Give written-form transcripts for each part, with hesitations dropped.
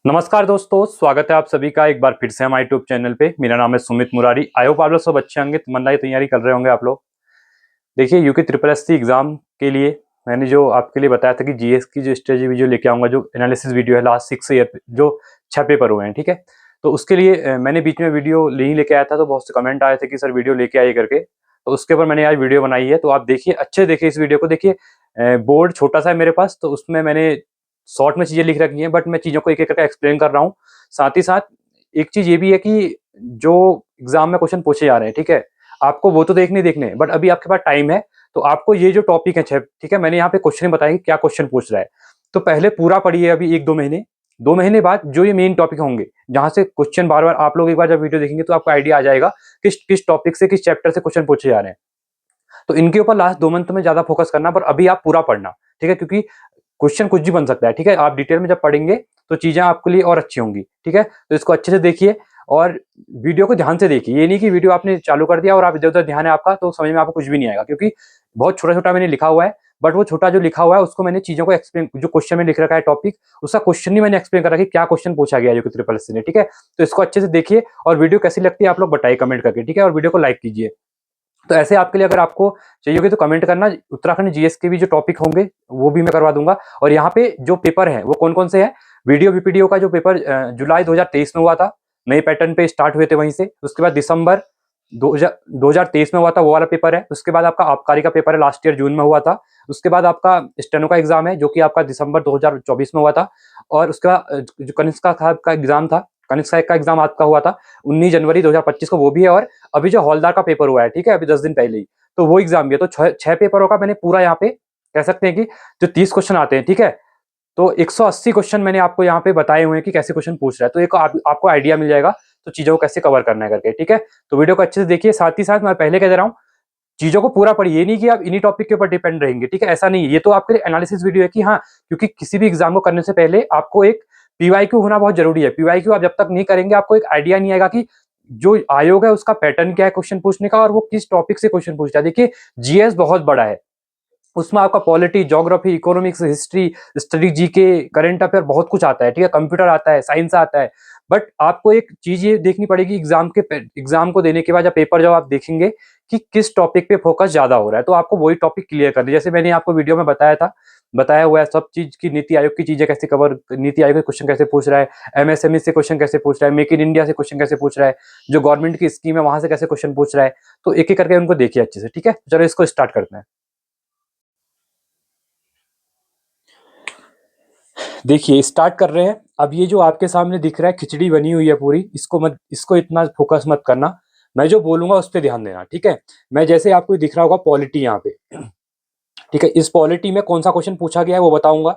नमस्कार दोस्तों, स्वागत है आप सभी का एक बार फिर से हमारे यूट्यूब चैनल पे। मेरा नाम है सुमित मुरारी। आई होप आप लोग सब अच्छे होंगे, तमन्ना की तैयारी कर रहे होंगे आप लोग। देखिए, UK triple S C exam के लिए मैंने जो आपके लिए बताया था कि जीएस की जो स्ट्रेटजी वीडियो लेके आऊंगा, जो एनालिसिस वीडियो है लास्ट 6 ईयर जो 6 पेपर हुए हैं, ठीक है। तो उसके लिए मैंने बीच में वीडियो नहीं लेके आया था, तो बहुत से कमेंट आए थे कि सर वीडियो लेके आइए करके। तो उसके ऊपर मैंने आज वीडियो बनाई है, तो आप देखिए, अच्छे देखिए इस वीडियो को। देखिए, बोर्ड छोटा सा है मेरे पास, तो उसमें मैंने शॉर्ट में चीजें लिख रखी हैं, बट मैं चीजों को एक एक करके एक्सप्लेन कर रहा हूँ। साथ ही साथ एक चीज ये भी है कि जो एग्जाम में क्वेश्चन पूछे जा रहे हैं, ठीक है, आपको वो तो देखने, बट अभी आपके पास टाइम है, तो आपको ये जो टॉपिक है 6, ठीक है, मैंने यहाँ पे क्वेश्चन बताया कि क्या क्वेश्चन पूछ रहा है। तो पहले पूरा पढ़िए अभी 1-2 महीने, 2 महीने बाद जो ये मेन टॉपिक होंगे, जहां से क्वेश्चन बार बार आप लोग एक बार जब वीडियो देखेंगे तो आपको आइडिया आ जाएगा किस किस टॉपिक से, किस चैप्टर से क्वेश्चन पूछे जा रहे हैं। तो इनके ऊपर लास्ट 2 मंथ में ज्यादा फोकस करना, पर अभी आप पूरा पढ़ना, ठीक है, क्योंकि क्वेश्चन कुछ भी बन सकता है, ठीक है। आप डिटेल में जब पढ़ेंगे तो चीजें आपके लिए और अच्छी होंगी, ठीक है। तो इसको अच्छे से देखिए और वीडियो को ध्यान से देखिए। ये नहीं कि वीडियो आपने चालू कर दिया और आप इधर उधर ध्यान है आपका, तो समझ में आपको कुछ भी नहीं आएगा, क्योंकि बहुत छोटा छोटा मैंने लिखा हुआ है। बट वो छोटा जो लिखा हुआ है उसको मैंने चीजों को एक्सप्लेन, जो क्वेश्चन में लिख रखा है टॉपिक, उसका क्वेश्चन ही मैंने एक्सप्लेन करा कि क्या क्वेश्चन पूछा गया है जो ट्रिपल एस ने, ठीक है। तो इसको अच्छे से देखिए और वीडियो कैसी लगती है आप लोग बताइए कमेंट करके, ठीक है, और वीडियो को लाइक कीजिए। तो ऐसे आपके लिए अगर आपको चाहिए होगी तो कमेंट करना। उत्तराखंड जीएस के भी जो टॉपिक होंगे वो भी मैं करवा दूंगा। और यहाँ पे जो पेपर है वो कौन कौन से हैं, वीडियो वीपीडीओ का जो पेपर जुलाई 2023 में हुआ था, नए पैटर्न पे स्टार्ट हुए थे वहीं से। उसके बाद दिसंबर 2023 में हुआ था, वो वाला पेपर है। उसके बाद आपका आबकारी का पेपर है, लास्ट ईयर जून में हुआ था। उसके बाद आपका स्टेनो का एग्जाम है, जो कि आपका दिसंबर 2024 में हुआ था। और उसके बाद जो कनिष्क का एग्जाम था, कनिष्क का एग्जाम आपका हुआ था 19 जनवरी 2025 को, वो भी है। और अभी जो हौलदार का पेपर हुआ है, ठीक है, अभी 10 दिन पहले ही, तो वो एग्जाम भी है। तो 6 पेपरों का मैंने पूरा यहाँ पे कह सकते हैं कि जो 30 क्वेश्चन आते हैं, ठीक है, तो 180 क्वेश्चन मैंने आपको यहाँ पे बताए हुए हैं कि कैसे क्वेश्चन पूछ रहा है। तो एक आपको आइडिया मिल जाएगा तो चीजों को कैसे कवर करना है करके, ठीक है। तो वीडियो को अच्छे से देखिए। साथ ही साथ मैं पहले कह दे रहा हूँ, चीजों को पूरा पढ़िए। ये नहीं कि आप इन्हीं टॉपिक के ऊपर डिपेंड रहेंगे, ठीक है, ऐसा नहीं है। ये तो आपके लिए एनालिसिस वीडियो है कि हाँ, क्योंकि किसी भी एग्जाम को करने से पहले आपको एक पीवाईक्यू होना बहुत जरूरी है। पीवाईक्यू आप जब तक नहीं करेंगे, आपको एक आइडिया नहीं आएगा कि जो आयोग है उसका पैटर्न क्या है क्वेश्चन पूछने का, और वो किस टॉपिक से क्वेश्चन पूछता है। देखिए, जीएस बहुत बड़ा है, उसमें आपका polity, geography, economics, history, study, GK, current affair, बहुत कुछ आता है, ठीक है, कंप्यूटर आता है, साइंस आता है। बट आपको एक चीज ये देखनी पड़ेगी एग्जाम को देने के बाद, या पेपर जब आप देखेंगे कि किस टॉपिक पे फोकस ज्यादा हो रहा है, तो आपको वही टॉपिक क्लियर करना है। जैसे मैंने आपको वीडियो में बताया था, बताया हुआ है सब चीज की, नीति आयोग की चीजें कैसे कवर, नीति आयोग के क्वेश्चन कैसे पूछ रहा है, एमएसएमई से क्वेश्चन कैसे पूछ रहा है, मेक इन इंडिया से क्वेश्चन कैसे पूछ रहा है, जो गवर्नमेंट की स्कीम है वहां से कैसे क्वेश्चन पूछ रहा है। तो एक एक करके उनको देखिए अच्छे से, ठीक है। चलो इसको स्टार्ट करते हैं। देखिए, स्टार्ट कर रहे हैं। अब ये जो आपके सामने दिख रहा है, खिचड़ी बनी हुई है पूरी, इसको इतना फोकस मत करना। मैं जो बोलूंगा उस पर ध्यान देना, ठीक है। मैं जैसे आपको दिख रहा होगा पॉलिटी यहाँ पे, ठीक है, इस पॉलिटी में कौन सा क्वेश्चन पूछा गया है वो बताऊंगा।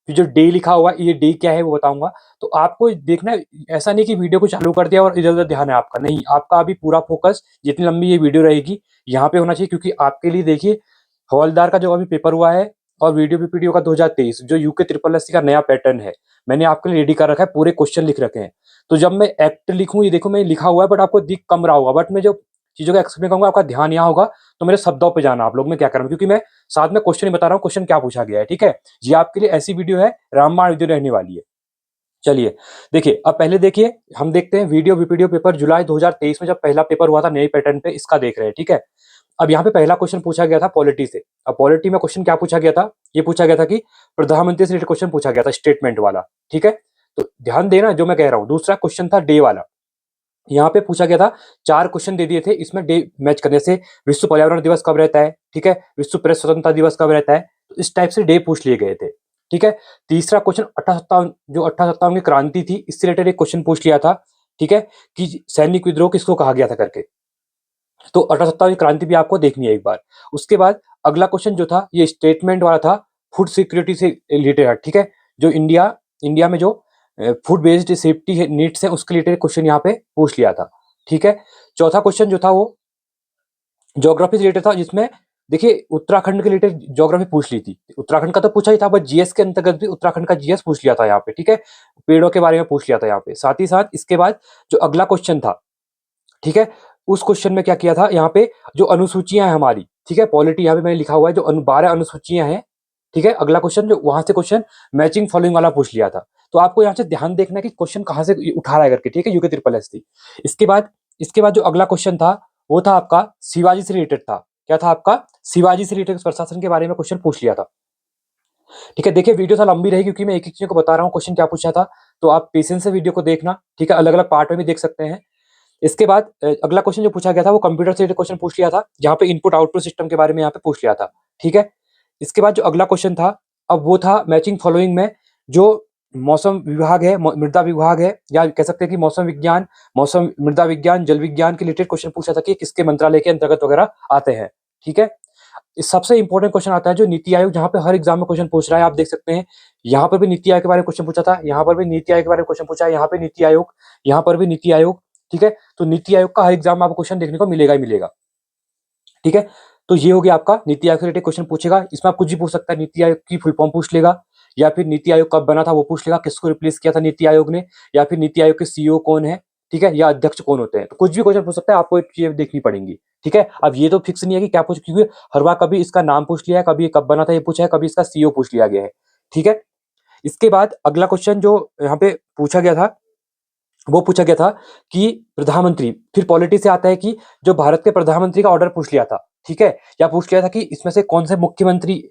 फिर जो डे लिखा हुआ है, ये डे क्या है वो बताऊंगा। तो आपको देखना है, ऐसा नहीं कि वीडियो को चालू कर दिया और इधर उधर ध्यान है आपका, नहीं, आपका अभी पूरा फोकस जितनी लंबी ये वीडियो रहेगी यहाँ पे होना चाहिए। क्योंकि आपके लिए देखिए, हवलदार का जो अभी पेपर हुआ है और वीडियो पीपीडीओ का 2023 जो यूके ट्रिपल एस का नया पैटर्न है, मैंने आपके लिए रेडी कर रखा है, पूरे क्वेश्चन लिख रखे हैं। तो जब मैं एक्ट लिखूं, ये देखो मैं लिखा हुआ है, बट आपको दिख कम रहा होगा, बट मैं जो चीजों का एक्सप्लेन करूंगा आपका ध्यान यहाँ होगा। तो मेरे शब्दों पे जाना आप लोग, मैं क्या कर रहा हूँ, क्योंकि मैं साथ में क्वेश्चन ही बता रहा हूँ, क्वेश्चन क्या पूछा गया है, ठीक है। ये आपके लिए ऐसी वीडियो है, रामबाण वीडियो रहने वाली है। चलिए देखिए, अब पहले देखिए, हम देखते हैं वीडियो वीपीडीओ पेपर जुलाई 2023 में जब पहला पेपर हुआ था नए पैटर्न पे, इसका देख रहे हैं, ठीक है। अब यहाँ पे पहला क्वेश्चन पूछा गया था पॉलिटी से। अब पॉलिटी में क्वेश्चन क्या पूछा गया था, ये पूछा गया था कि प्रधानमंत्री से रिलेटेड क्वेश्चन पूछा गया था, स्टेटमेंट वाला, ठीक है। तो ध्यान देना जो मैं कह रहा हूँ। दूसरा क्वेश्चन था डे वाला, यहाँ पे पूछा गया था, 4 क्वेश्चन दे दिए थे, इसमें डे मैच करने से, विश्व पर्यावरण दिवस कब रहता है, ठीक है, विश्व प्रेस स्वतंत्रता दिवस कब रहता है, तो इस टाइप से डे पूछ लिए गए थे, ठीक है। तीसरा क्वेश्चन 1857, जो 1857 की क्रांति थी, इससे रिलेटेड एक क्वेश्चन पूछ लिया था, ठीक है, कि सैनिक विद्रोह किसको कहा गया था करके। तो 1857 की क्रांति भी आपको देखनी है एक बार। उसके बाद अगला क्वेश्चन जो था, ये स्टेटमेंट वाला था, फूड सिक्योरिटी से रिलेटेड है, ठीक है, जो इंडिया में जो फूड बेस्ड सेफ्टी नीड्स है उसके रिलेटेड क्वेश्चन यहाँ पे पूछ लिया था, ठीक है। चौथा क्वेश्चन जो था वो ज्योग्राफी से रिलेटेड था, जिसमें देखिए उत्तराखंड के रिलेटेड ज्योग्राफी पूछ ली थी। उत्तराखंड का तो पूछा ही था, बट जीएस के अंतर्गत भी उत्तराखंड का जीएस पूछ लिया था यहाँ पे, ठीक है, पेड़ों के बारे में पूछ लिया था यहाँ पे। साथ ही साथ इसके बाद जो अगला क्वेश्चन था, ठीक है, उस क्वेश्चन में क्या किया था, यहाँ पे जो अनुसूचियां हैं हमारी, ठीक है, पॉलिटी यहाँ पे मैंने लिखा हुआ है, जो 12 अनुसूचियां हैं, ठीक है। अगला क्वेश्चन जो वहां से क्वेश्चन मैचिंग फॉलोइंग वाला पूछ लिया था। तो आपको यहाँ से ध्यान देखना है कि क्वेश्चन कहाँ से उठा रहा है करके, ठीक है, यूके ट्रिपल एस थी। इसके बाद जो अगला क्वेश्चन था वो था आपका शिवाजी से रिलेटेड था। क्या था आपका? शिवाजी से रिलेटेड प्रशासन के बारे में क्वेश्चन पूछ लिया था। ठीक है, देखिए वीडियो थोड़ा लंबी रहेगी क्योंकि मैं एक एक चीज को बता रहा हूँ क्वेश्चन क्या पूछा था, तो आप पेशेंस से वीडियो को देखना, ठीक है, अलग अलग पार्ट में भी देख सकते हैं। इसके बाद अगला क्वेश्चन जो पूछा गया था वो कंप्यूटर से रिलेटेड क्वेश्चन पूछ लिया था, जहाँ पे इनपुट आउटपुट सिस्टम के बारे में यहाँ पे पूछ लिया था, ठीक है। इसके बाद जो अगला क्वेश्चन था, अब वो था मैचिंग फॉलोइंग में जो मौसम विभाग है, मृदा विभाग है, या कह सकते हैं कि मौसम मृदा विज्ञान, जल विज्ञान के रिलेटेड क्वेश्चन पूछा था कि किसके मंत्रालय के अंतर्गत वगैरह आते हैं, ठीक है। इस सबसे इंपॉर्टेंट क्वेश्चन आता है जो नीति आयोग, जहाँ पे हर एग्जाम में क्वेश्चन पूछ रहा है, आप देख सकते हैं। यहाँ पर भी नीति आयोग के बारे में क्वेश्चन पूछा था, यहाँ पर भी नीति आयोग के बारे में क्वेश्चन पूछा है, यहाँ पे नीति आयोग, यहाँ पर भी नीति आयोग, ठीक है। तो नीति आयोग का हर एग्जाम में आपको क्वेश्चन देखने को मिलेगा ही मिलेगा, ठीक है। तो ये हो गया आपका नीति आयोग से रिलेटेड क्वेश्चन पूछेगा। इसमें आप कुछ भी पूछ सकता है, नीति आयोग की फुल फॉर्म पूछ लेगा, या फिर नीति आयोग कब बना था वो पूछ लेगा, किसको रिप्लेस किया था नीति आयोग ने, या फिर नीति आयोग के सीईओ कौन है, ठीक है, या अध्यक्ष कौन होते हैं। तो कुछ भी क्वेश्चन पूछ सकता है, आपको एक चीज देखनी पड़ेगी, ठीक है। अब ये तो फिक्स नहीं है कि क्या पूछ, क्योंकि हर बार कभी इसका नाम पूछ लिया है, कभी कब बना था ये पूछा है, कभी इसका सीईओ पूछ लिया गया है, ठीक है। इसके बाद अगला क्वेश्चन जो यहाँ पे पूछा गया था वो पूछा गया था कि प्रधानमंत्री, फिर पॉलिटी से आता है कि जो भारत के प्रधानमंत्री का ऑर्डर पूछ लिया था, ठीक है, या पूछ लिया था कि इसमें से कौन से मुख्यमंत्री,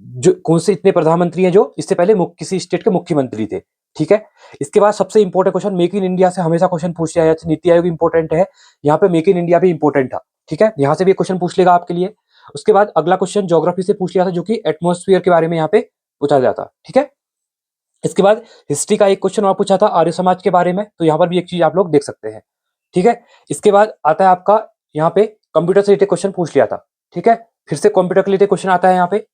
जो कौन से इतने प्रधानमंत्री हैं जो इससे पहले किसी स्टेट के मुख्यमंत्री थे, ठीक है। इसके बाद सबसे important question, make in India से हमेशा क्वेश्चन पूछ लिया जाता है, नीति आयोग इंपॉर्टेंट है, यहाँ पे मेक इन इंडिया भी इंपॉर्टेंट था, ठीक है, यहाँ से भी क्वेश्चन पूछ लेगा आपके लिए। उसके बाद अगला क्वेश्चन ज्योग्राफी से पूछ लिया था, जो कि एटमोस्फियर के बारे में यहाँ पे पूछा जाता, ठीक है। इसके बाद हिस्ट्री का एक क्वेश्चन और पूछा था आर्य समाज के बारे में, तो यहाँ पर भी एक चीज आप लोग देख सकते हैं, ठीक है। इसके बाद आता है आपका यहाँ पे कंप्यूटर से रिलेटेड क्वेश्चन पूछ लिया था, ठीक है, फिर से कंप्यूटर के रिलेटेड क्वेश्चन आता है यहाँ पे।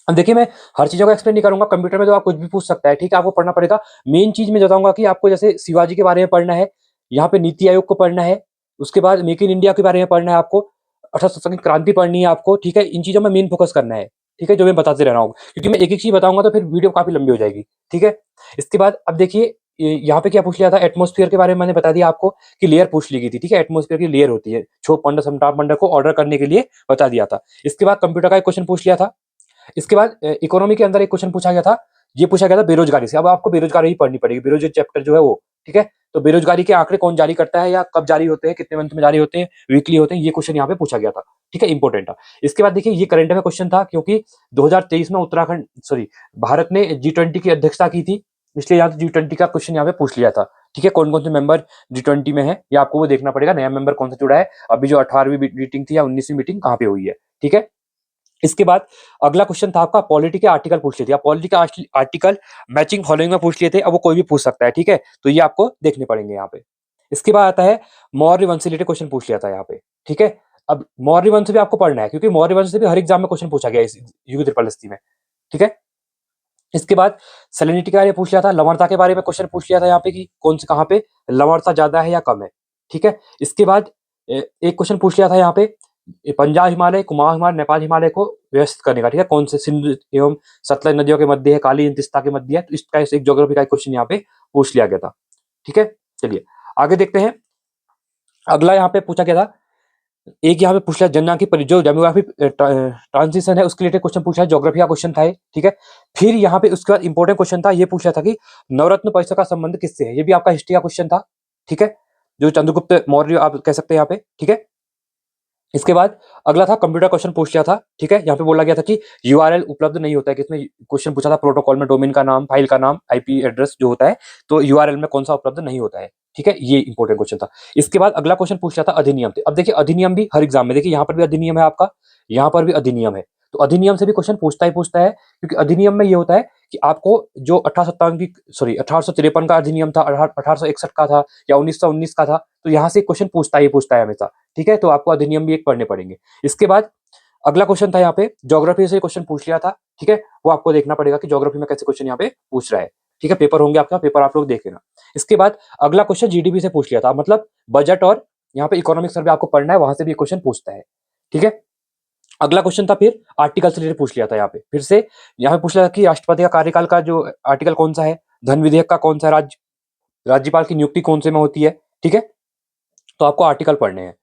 अब देखिए मैं हर चीजों को एक्सप्लेन नहीं करूंगा, कंप्यूटर में तो आप कुछ भी पूछ सकता है, ठीक है, आपको पढ़ना पड़ेगा। मेन चीज मैं बताऊंगा कि आपको जैसे शिवाजी के बारे में पढ़ना है, यहाँ पे नीति आयोग को पढ़ना है, उसके बाद मेक इन इंडिया के बारे में पढ़ना है आपको, 1857 की क्रांति पढ़नी है आपको, ठीक है, इन चीजों में मेन फोकस करना है, ठीक है, जो मैं बताते रह रहा हूँ, क्योंकि मैं एक एक चीज बताऊंगा तो फिर वीडियो काफी लंबी हो जाएगी, ठीक है। इसके बाद अब देखिए यहाँ पे क्या पूछ लिया था, एटमोस्फियर के बारे में मैंने बता दिया आपको कि लेयर पूछ ली गई थी, ठीक है, एटमोस्फियर की लेयर होती है, छोप मंडल समताप मंडल को ऑर्डर करने के लिए बता दिया था। इसके बाद कंप्यूटर का एक क्वेश्चन पूछ लिया था। इसके बाद इकोनॉमी के अंदर एक क्वेश्चन पूछा गया था, ये पूछा गया था बेरोजगारी से। अब आपको बेरोजगारी ही पढ़नी पड़ेगी, बेरोजगारी चैप्टर जो है वो, ठीक है। तो बेरोजगारी के आंकड़े कौन जारी करता है, या कब जारी होते हैं, कितने मंथ में जारी होते हैं, वीकली होते हैं, ये क्वेश्चन यहाँ पे पूछा गया था, ठीक है, इंपॉर्टेंट था। इसके बाद देखिए ये करंट में क्वेश्चन था, क्योंकि 2023 में भारत ने G20 की अध्यक्षता की थी, इसलिए यहाँ G20 का क्वेश्चन यहाँ पे पूछ लिया था, ठीक है। कौन कौन से मेंबर G20 में है, या आपको वो देखना पड़ेगा, नया मेंबर कौन सा जुड़ा है, अभी जो 18वीं मीटिंग थी या 19वीं मीटिंग कहाँ पे हुई है, ठीक है। इसके बाद अगला क्वेश्चन था आपका पॉलिटी के आर्टिकल पूछ लिए थे, पॉलिटी के आर्टिकल मैचिंग फॉलोइंग में पूछ लिए थे, अब वो कोई भी पूछ सकता है, ठीक है, तो ये आपको देखने पड़ेंगे यहाँ पे। इसके बाद आता है मौर्य वंश से रिलेटेड क्वेश्चन पूछ लिया था यहाँ पे, ठीक है। अब मौर्य वंश भी आपको पढ़ना है, क्योंकि मौर्य वंश से भी हर एग्जाम में क्वेश्चन पूछा गया है इस यूपी ट्रिपल एससी में, ठीक है। इसके बाद सैलिनिटी के बारे में पूछ लिया था, लवणता के बारे में क्वेश्चन पूछ लिया था यहाँ पे कि कौन से कहाँ पे लवणता ज्यादा है या कम है, ठीक है। इसके बाद एक क्वेश्चन पूछ लिया था यहाँ पे पंजाब हिमालय, कुमाऊं हिमालय, नेपाल हिमालय को व्यवस्थित करने का, ठीक है, कौन से सिंधु एवं सतलज नदियों के मध्य है, काली तिस्ता के मध्य है, तो इसका एक ज्योग्राफी का क्वेश्चन यहाँ पे पूछ लिया गया था, ठीक है। चलिए आगे देखते हैं। अगला यहाँ पे पूछा गया था, एक यहाँ पे पूछ लिया जनना की जो डेमोग्राफी ट्रांजिशन है उसके रिलेटेड क्वेश्चन पूछा है, ज्योग्राफी का क्वेश्चन था, ठीक है। फिर यहाँ पे उसके बाद इंपॉर्टेंट क्वेश्चन था, ये पूछ रहा था कि नवरत्न परिषद का संबंध किससे है, ये भी आपका हिस्ट्री का क्वेश्चन था, ठीक है, जो चंद्रगुप्त मौर्य आप कह सकते हैं यहाँ पे, ठीक है। इसके बाद अगला था कंप्यूटर क्वेश्चन पूछ लिया था, ठीक है, यहाँ पे बोला गया था कि यूआरएल उपलब्ध नहीं होता है, कि इसमें क्वेश्चन पूछा था प्रोटोकॉल में डोमेन का नाम, फाइल का नाम, आईपी एड्रेस जो होता है, तो यूआरएल में कौन सा उपलब्ध नहीं होता है, ठीक है, ये इंपॉर्टेंट क्वेश्चन था। इसके बाद अगला क्वेश्चन पूछ लिया था अधिनियम थे। अब देखिए अधिनियम भी हर एग्जाम में, देखिए यहाँ पर भी अधिनियम है आपका, यहाँ पर भी अधिनियम है, तो अधिनियम से भी क्वेश्चन पूछता ही पूछता है, क्योंकि अधिनियम में ये होता है कि आपको जो 1853 का अधिनियम था, 1861 का था, या 1919 का था, तो यहाँ से क्वेश्चन पूछता ही पूछता है हमेशा, ठीक है, तो आपको अधिनियम भी एक पढ़ने पड़ेंगे। इसके बाद अगला क्वेश्चन था यहाँ पे ज्योग्राफी से क्वेश्चन पूछ लिया था, ठीक है, वो आपको देखना पड़ेगा कि ज्योग्राफी में कैसे क्वेश्चन यहाँ पे पूछ रहा है, ठीक है, पेपर होंगे आपका, पेपर आप लोग देख लेना। इसके बाद अगला क्वेश्चन जीडीपी से पूछ लिया था, मतलब बजट और यहाँ पे इकोनॉमिक सर्वे आपको पढ़ना है, वहां से भी क्वेश्चन पूछता है, ठीक है। अगला क्वेश्चन था फिर आर्टिकल से रिलेटेड पूछ लिया था, यहाँ पे फिर से यहाँ पे पूछ लिया था कि राष्ट्रपति का कार्यकाल का जो आर्टिकल कौन सा है, धन विधेयक का कौन सा, राज्यपाल की नियुक्ति कौन से में होती है, ठीक है, तो आपको आर्टिकल पढ़ने हैं।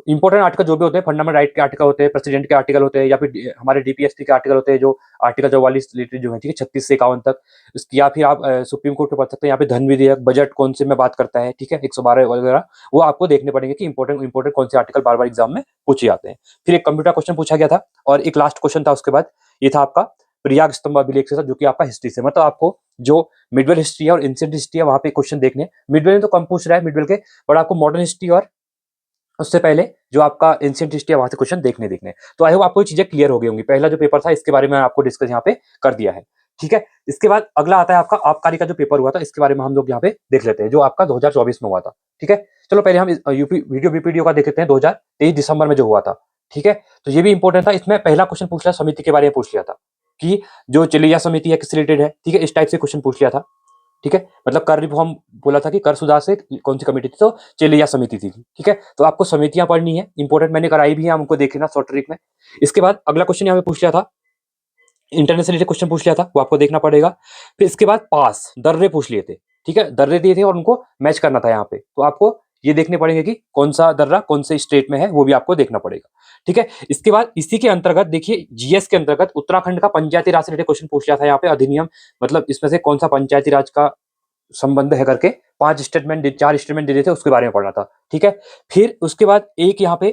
इंपॉर्टेंट आर्टिकल जो भी होते हैं, फंडामेंटल राइट के आर्टिकल होते हैं, प्रेसिडेंट के आर्टिकल होते हैं, या फिर हमारे डीपीएसपी के आर्टिकल होते हैं, जो आर्टिकल 44 रिलेटेड जो है, ठीक है, 36 से 51 तक। या फिर आप सुप्रीम कोर्ट पे पढ़ सकते हैं, यहाँ पे धन विधेयक, बजट कौन से में बात करता है, ठीक है, 112 वगैरह, वो आपको देखने पड़ेंगे कि इंपॉर्टेंट कौन से आर्टिकल बार बार एग्जाम में पूछे जाते हैं। फिर एक कंप्यूटर क्वेश्चन पूछा गया था, और एक लास्ट क्वेश्चन था उसके बाद, ये था आपका प्रयाग स्तंभ अभिलेख से था, जो कि आपका हिस्ट्री से, मतलब आपको जो मिडवेल हिस्ट्री है और एंशिएंट हिस्ट्री है, वहां पे क्वेश्चन देखने। मिडवेल में तो कम पूछ रहा है मिडवेल के, बट आपको मॉडर्न हिस्ट्री और उससे पहले जो आपका एंशिएंट हिस्ट्री है वहां से क्वेश्चन देखने। तो आई होप आपको ये चीजें क्लियर हो गई होंगी। पहला जो पेपर था इसके बारे में आपको डिस्कस यहाँ पे कर दिया है, ठीक है। इसके बाद अगला आता है आपका आबकारी का जो पेपर हुआ था, इसके बारे में हम लोग यहाँ पे देख लेते हैं, जो आपका 2024 में हुआ था, ठीक है। चलो पहले हम यूपी वीडियो बीपीडीओ का देख लेते हैं, 2023 दिसंबर में जो हुआ था, ठीक है। तो ये भी इंपॉर्टेंट था। इसमें पहला क्वेश्चन पूछ लिया समिति के बारे में, पूछ लिया था कि जो चलिया समिति है किस रिलेटेड है, ठीक है, इस टाइप से क्वेश्चन पूछ लिया था, ठीक है। मतलब कर रिफॉर्म बोला था कि कर सुधार से कौन सी कमेटी थी, तो चेलिया समिति थी, ठीक है। तो आपको समितियां पढ़नी है, इंपॉर्टेंट, मैंने कराई भी है, हमको देखना शॉर्ट ट्रिक में। इसके बाद अगला क्वेश्चन यहाँ पे पूछ लिया था, इंटरनेशनल से क्वेश्चन पूछ लिया था, वो आपको देखना पड़ेगा। फिर इसके बाद पास दर्रे पूछ लिए थे, ठीक है, दर्रे दिए थे और उनको मैच करना था यहाँ पे, तो आपको ये देखने पड़ेंगे कि कौन सा दर्रा कौन से स्टेट में है, वो भी आपको देखना पड़ेगा, ठीक है। इसके बाद इसी के अंतर्गत देखिए, जीएस के अंतर्गत उत्तराखंड का पंचायती राज से रिलेटेड क्वेश्चन पूछ लिया था यहाँ पे, अधिनियम, मतलब इसमें से कौन सा पंचायती राज का संबंध है करके 5 स्टेटमेंट 4 स्टेटमेंट दे दिए थे, उसके बारे में पढ़ना था, ठीक है। फिर उसके बाद एक यहाँ पे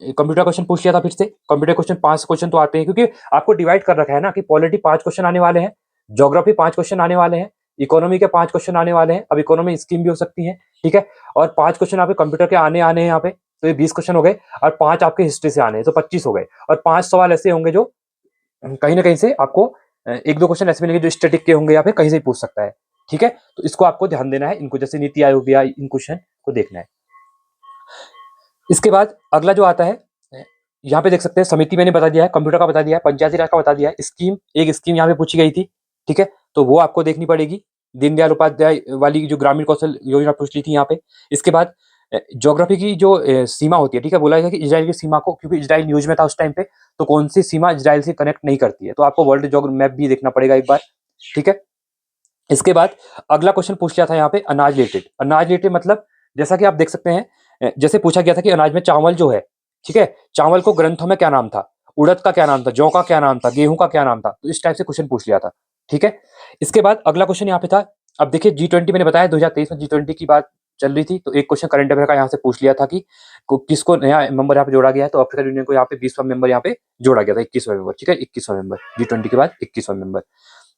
कंप्यूटर क्वेश्चन पूछ लिया था। फिर से कंप्यूटर क्वेश्चन 5 क्वेश्चन तो आते हैं, क्योंकि आपको डिवाइड कर रखा है ना कि पॉलिटी 5 क्वेश्चन आने वाले हैं, ज्योग्राफी 5 क्वेश्चन आने वाले हैं, इकोनॉमी के 5 क्वेश्चन आने वाले हैं, अब इकोनॉमी स्कीम भी हो सकती है, ठीक है। और 5 क्वेश्चन यहाँ पे कंप्यूटर के आने हैं यहाँ पे, तो ये 20 क्वेश्चन हो गए, और 5 आपके हिस्ट्री से आने हैं, तो 25 हो गए। और 5 सवाल ऐसे होंगे जो कहीं ना कहीं से आपको एक दो क्वेश्चन ऐसे मिलेंगे जो स्टैटिक के होंगे, या फिर कहीं से भी पूछ सकता है, ठीक है। तो इसको आपको ध्यान देना है, इनको जैसे नीति आयोग या इन क्वेश्चन को देखना है। इसके बाद अगला जो आता है, यहाँ पे देख सकते हैं, समिति मैंने बता दिया है, कंप्यूटर का बता दिया है, पंचायती राज का बता दिया है, स्कीम, एक स्कीम यहाँ पे पूछी गई थी, ठीक है, तो वो आपको देखनी पड़ेगी। दीनदयाल उपाध्याय वाली जो ग्रामीण कौशल योजना पूछ ली थी यहाँ पे। इसके बाद ज्योग्राफी की जो सीमा होती है, ठीक है, बोला गया कि इजराइल की सीमा को, क्योंकि इजराइल न्यूज में था उस टाइम पे, तो कौन सी सीमा इजराइल से कनेक्ट नहीं करती है, तो आपको वर्ल्ड ज्योग्राफी मैप भी देखना पड़ेगा एक बार, ठीक है। इसके बाद अगला क्वेश्चन पूछ लिया था यहाँ पे अनाज रिलेटेड। अनाज रिलेटेड मतलब जैसा कि आप देख सकते हैं, जैसे पूछा गया था कि अनाज में चावल जो है, ठीक है, चावल को ग्रंथों में क्या नाम था, उड़द का क्या नाम था, जौ का क्या नाम था, गेहूं का क्या नाम था, तो इस टाइप से क्वेश्चन पूछ लिया था, ठीक है। इसके बाद अगला क्वेश्चन यहाँ पे था, अब देखिए G20 मैंने बताया 2023 में G20 की बात चल रही थी, तो एक क्वेश्चन करंट अफेयर का यहाँ से पूछ लिया था कि किसको नया मेंबर यहाँ पे जोड़ा गया है, तो अफ्रीकन यूनियन को यहाँ पे 20वां मेंबर यहाँ पे जोड़ा गया था, 21वां मेंबर, ठीक है, 21वां मेंबर, G20 के बाद 21वां मेंबर,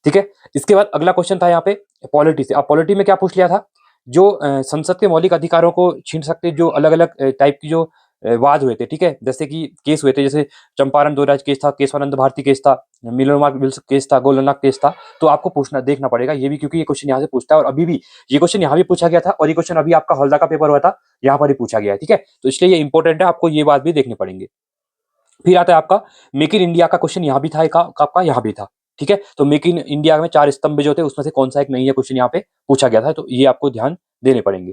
ठीक है। इसके बाद अगला क्वेश्चन था यहाँ पे पॉलिटी से। अब पॉलिटी में क्या पूछ लिया था, जो संसद के मौलिक अधिकारों को छीन सकते जो अलग अलग टाइप की जो वाद हुए थे, ठीक है, जैसे कि केस हुए थे, जैसे चंपारण दोराज केस था, केशवानंद भारती केस था, मिलोमार विल्स केस था, गोलनाक केस था, तो आपको पूछना देखना पड़ेगा ये भी, क्योंकि ये क्वेश्चन यहाँ से पूछता है, और अभी भी ये क्वेश्चन यहाँ भी पूछा गया था, और ये क्वेश्चन अभी आपका हौलदा का पेपर हुआ था, यहाँ पर ही पूछा गया है, ठीक है। तो इसलिए ये इंपॉर्टेंट है, आपको ये बात भी देखनी पड़ेंगे। फिर आता है आपका मेक इन इंडिया का क्वेश्चन, यहाँ भी था आपका यहाँ भी था, ठीक है। तो मेक इन इंडिया में 4 स्तंभ जो थे उसमें से कौन सा एक नहीं है, क्वेश्चन यहाँ पे पूछा गया था, तो ये आपको ध्यान देने पड़ेंगे,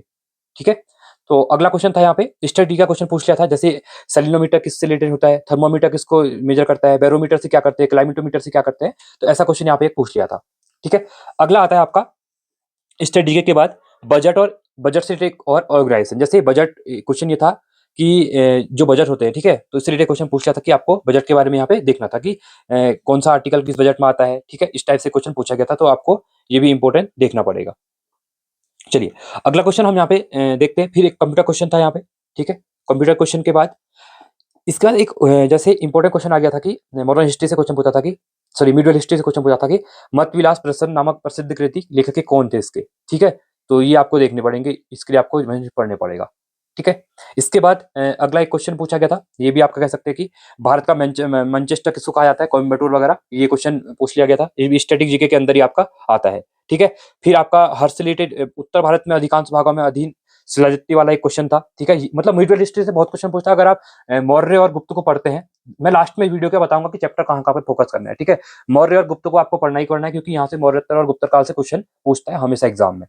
ठीक है। तो अगला क्वेश्चन था यहाँ पे स्टडी का क्वेश्चन पूछ लिया था, जैसे सेलिनोमीटर किससे रिलेटेड होता है, थर्मोमीटर किसको मेजर करता है, बैरोमीटर से क्या करते हैं, क्लाइमेटोमीटर से क्या करते हैं, तो ऐसा क्वेश्चन यहाँ पे पूछ लिया था, ठीक है। अगला आता है आपका स्टडी के बाद बजट, और बजट से रिलेटेड और ऑर्गेनाइजेशन। जैसे बजट क्वेश्चन ये था कि जो बजट होते हैं, ठीक है, तो इससे रिलेटेड क्वेश्चन पूछ लिया था कि आपको बजट के बारे में यहाँ पे देखना था कि कौन सा आर्टिकल किस बजट में आता है, ठीक है, इस टाइप से क्वेश्चन पूछा गया था, तो आपको ये भी इंपॉर्टेंट देखना पड़ेगा। चलिए अगला क्वेश्चन हम यहाँ पे देखते हैं। फिर एक कंप्यूटर क्वेश्चन था यहाँ पे, ठीक है, कंप्यूटर क्वेश्चन के बाद इसके बाद एक जैसे इंपॉर्टेंट क्वेश्चन आ गया था कि मॉडर्न हिस्ट्री से क्वेश्चन पूछा था कि, सॉरी, मिडियल हिस्ट्री से क्वेश्चन पूछा था कि मत विलास प्रसन्न नामक प्रसिद्ध कृति लेखक के कौन थे इसके, ठीक है, तो ये आपको देखने पड़ेंगे, इसके लिए आपको पढ़ने पड़ेगा, ठीक है। इसके बाद अगला एक क्वेश्चन पूछा गया था, ये भी आपका कह सकते हैं कि भारत का मैनचेस्टर किसको कहा जाता है, कोयम्बटूर वगैरह, ये क्वेश्चन पूछ लिया गया था, ये भी स्टैटिक जीके के अंदर ही आपका आता है, ठीक है। फिर आपका हर्ष रिलेटेड उत्तर भारत में अधिकांश भागों में अधीन शिलादित्य वाला एक क्वेश्चन था, ठीक है, मतलब मिडियल हिस्ट्री से बहुत क्वेश्चन पूछता है। अगर आप मौर्य और गुप्त को पढ़ते हैं, मैं लास्ट में वीडियो के बताऊंगा कि चैप्टर कहाँ कहाँ पर फोकस करना है, ठीक है। मौर्य और गुप्त को आपको पढ़ना ही पढ़ना है, क्योंकि यहाँ से मौर्योत्तर और गुप्त काल से क्वेश्चन पूछता है हमेशा एग्जाम में,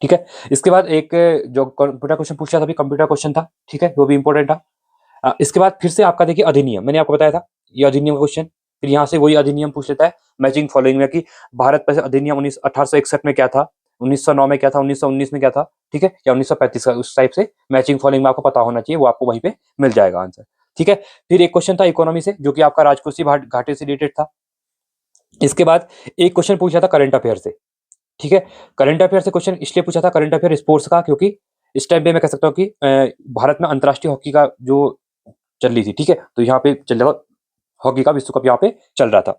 ठीक है। इसके बाद एक जो कंप्यूटर क्वेश्चन पूछ रहा था, कंप्यूटर क्वेश्चन था, ठीक है, वो भी इंपॉर्टेंट था। इसके बाद फिर से आपका देखिए अधिनियम, मैंने आपको बताया था ये अधिनियम का क्वेश्चन, फिर यहाँ से वही अधिनियम पूछ लेता है मैचिंग फॉलोइंग में कि भारत पर अधिनियम 1861 में क्या था, 1909 में क्या था, 1919 में क्या था, ठीक है, या 1935 का, उस टाइप से मैचिंग फॉलोइंग में आपको पता होना चाहिए, वो आपको वहीं पे मिल जाएगा आंसर, ठीक है। फिर एक क्वेश्चन था इकोनॉमी से, जो कि आपका राजकोषीय घाटे से रिलेटेड था। इसके बाद एक क्वेश्चन पूछा था करंट अफेयर से, ठीक है। करंट अफेयर से क्वेश्चन इसलिए पूछा था, करंट अफेयर स्पोर्ट्स का, क्योंकि इस टाइम पे मैं कह सकता हूँ कि भारत में अंतर्राष्ट्रीय हॉकी का जो चल रही थी, ठीक है, तो यहाँ पे चल रहा हॉकी का विश्व कप यहाँ पे चल रहा था,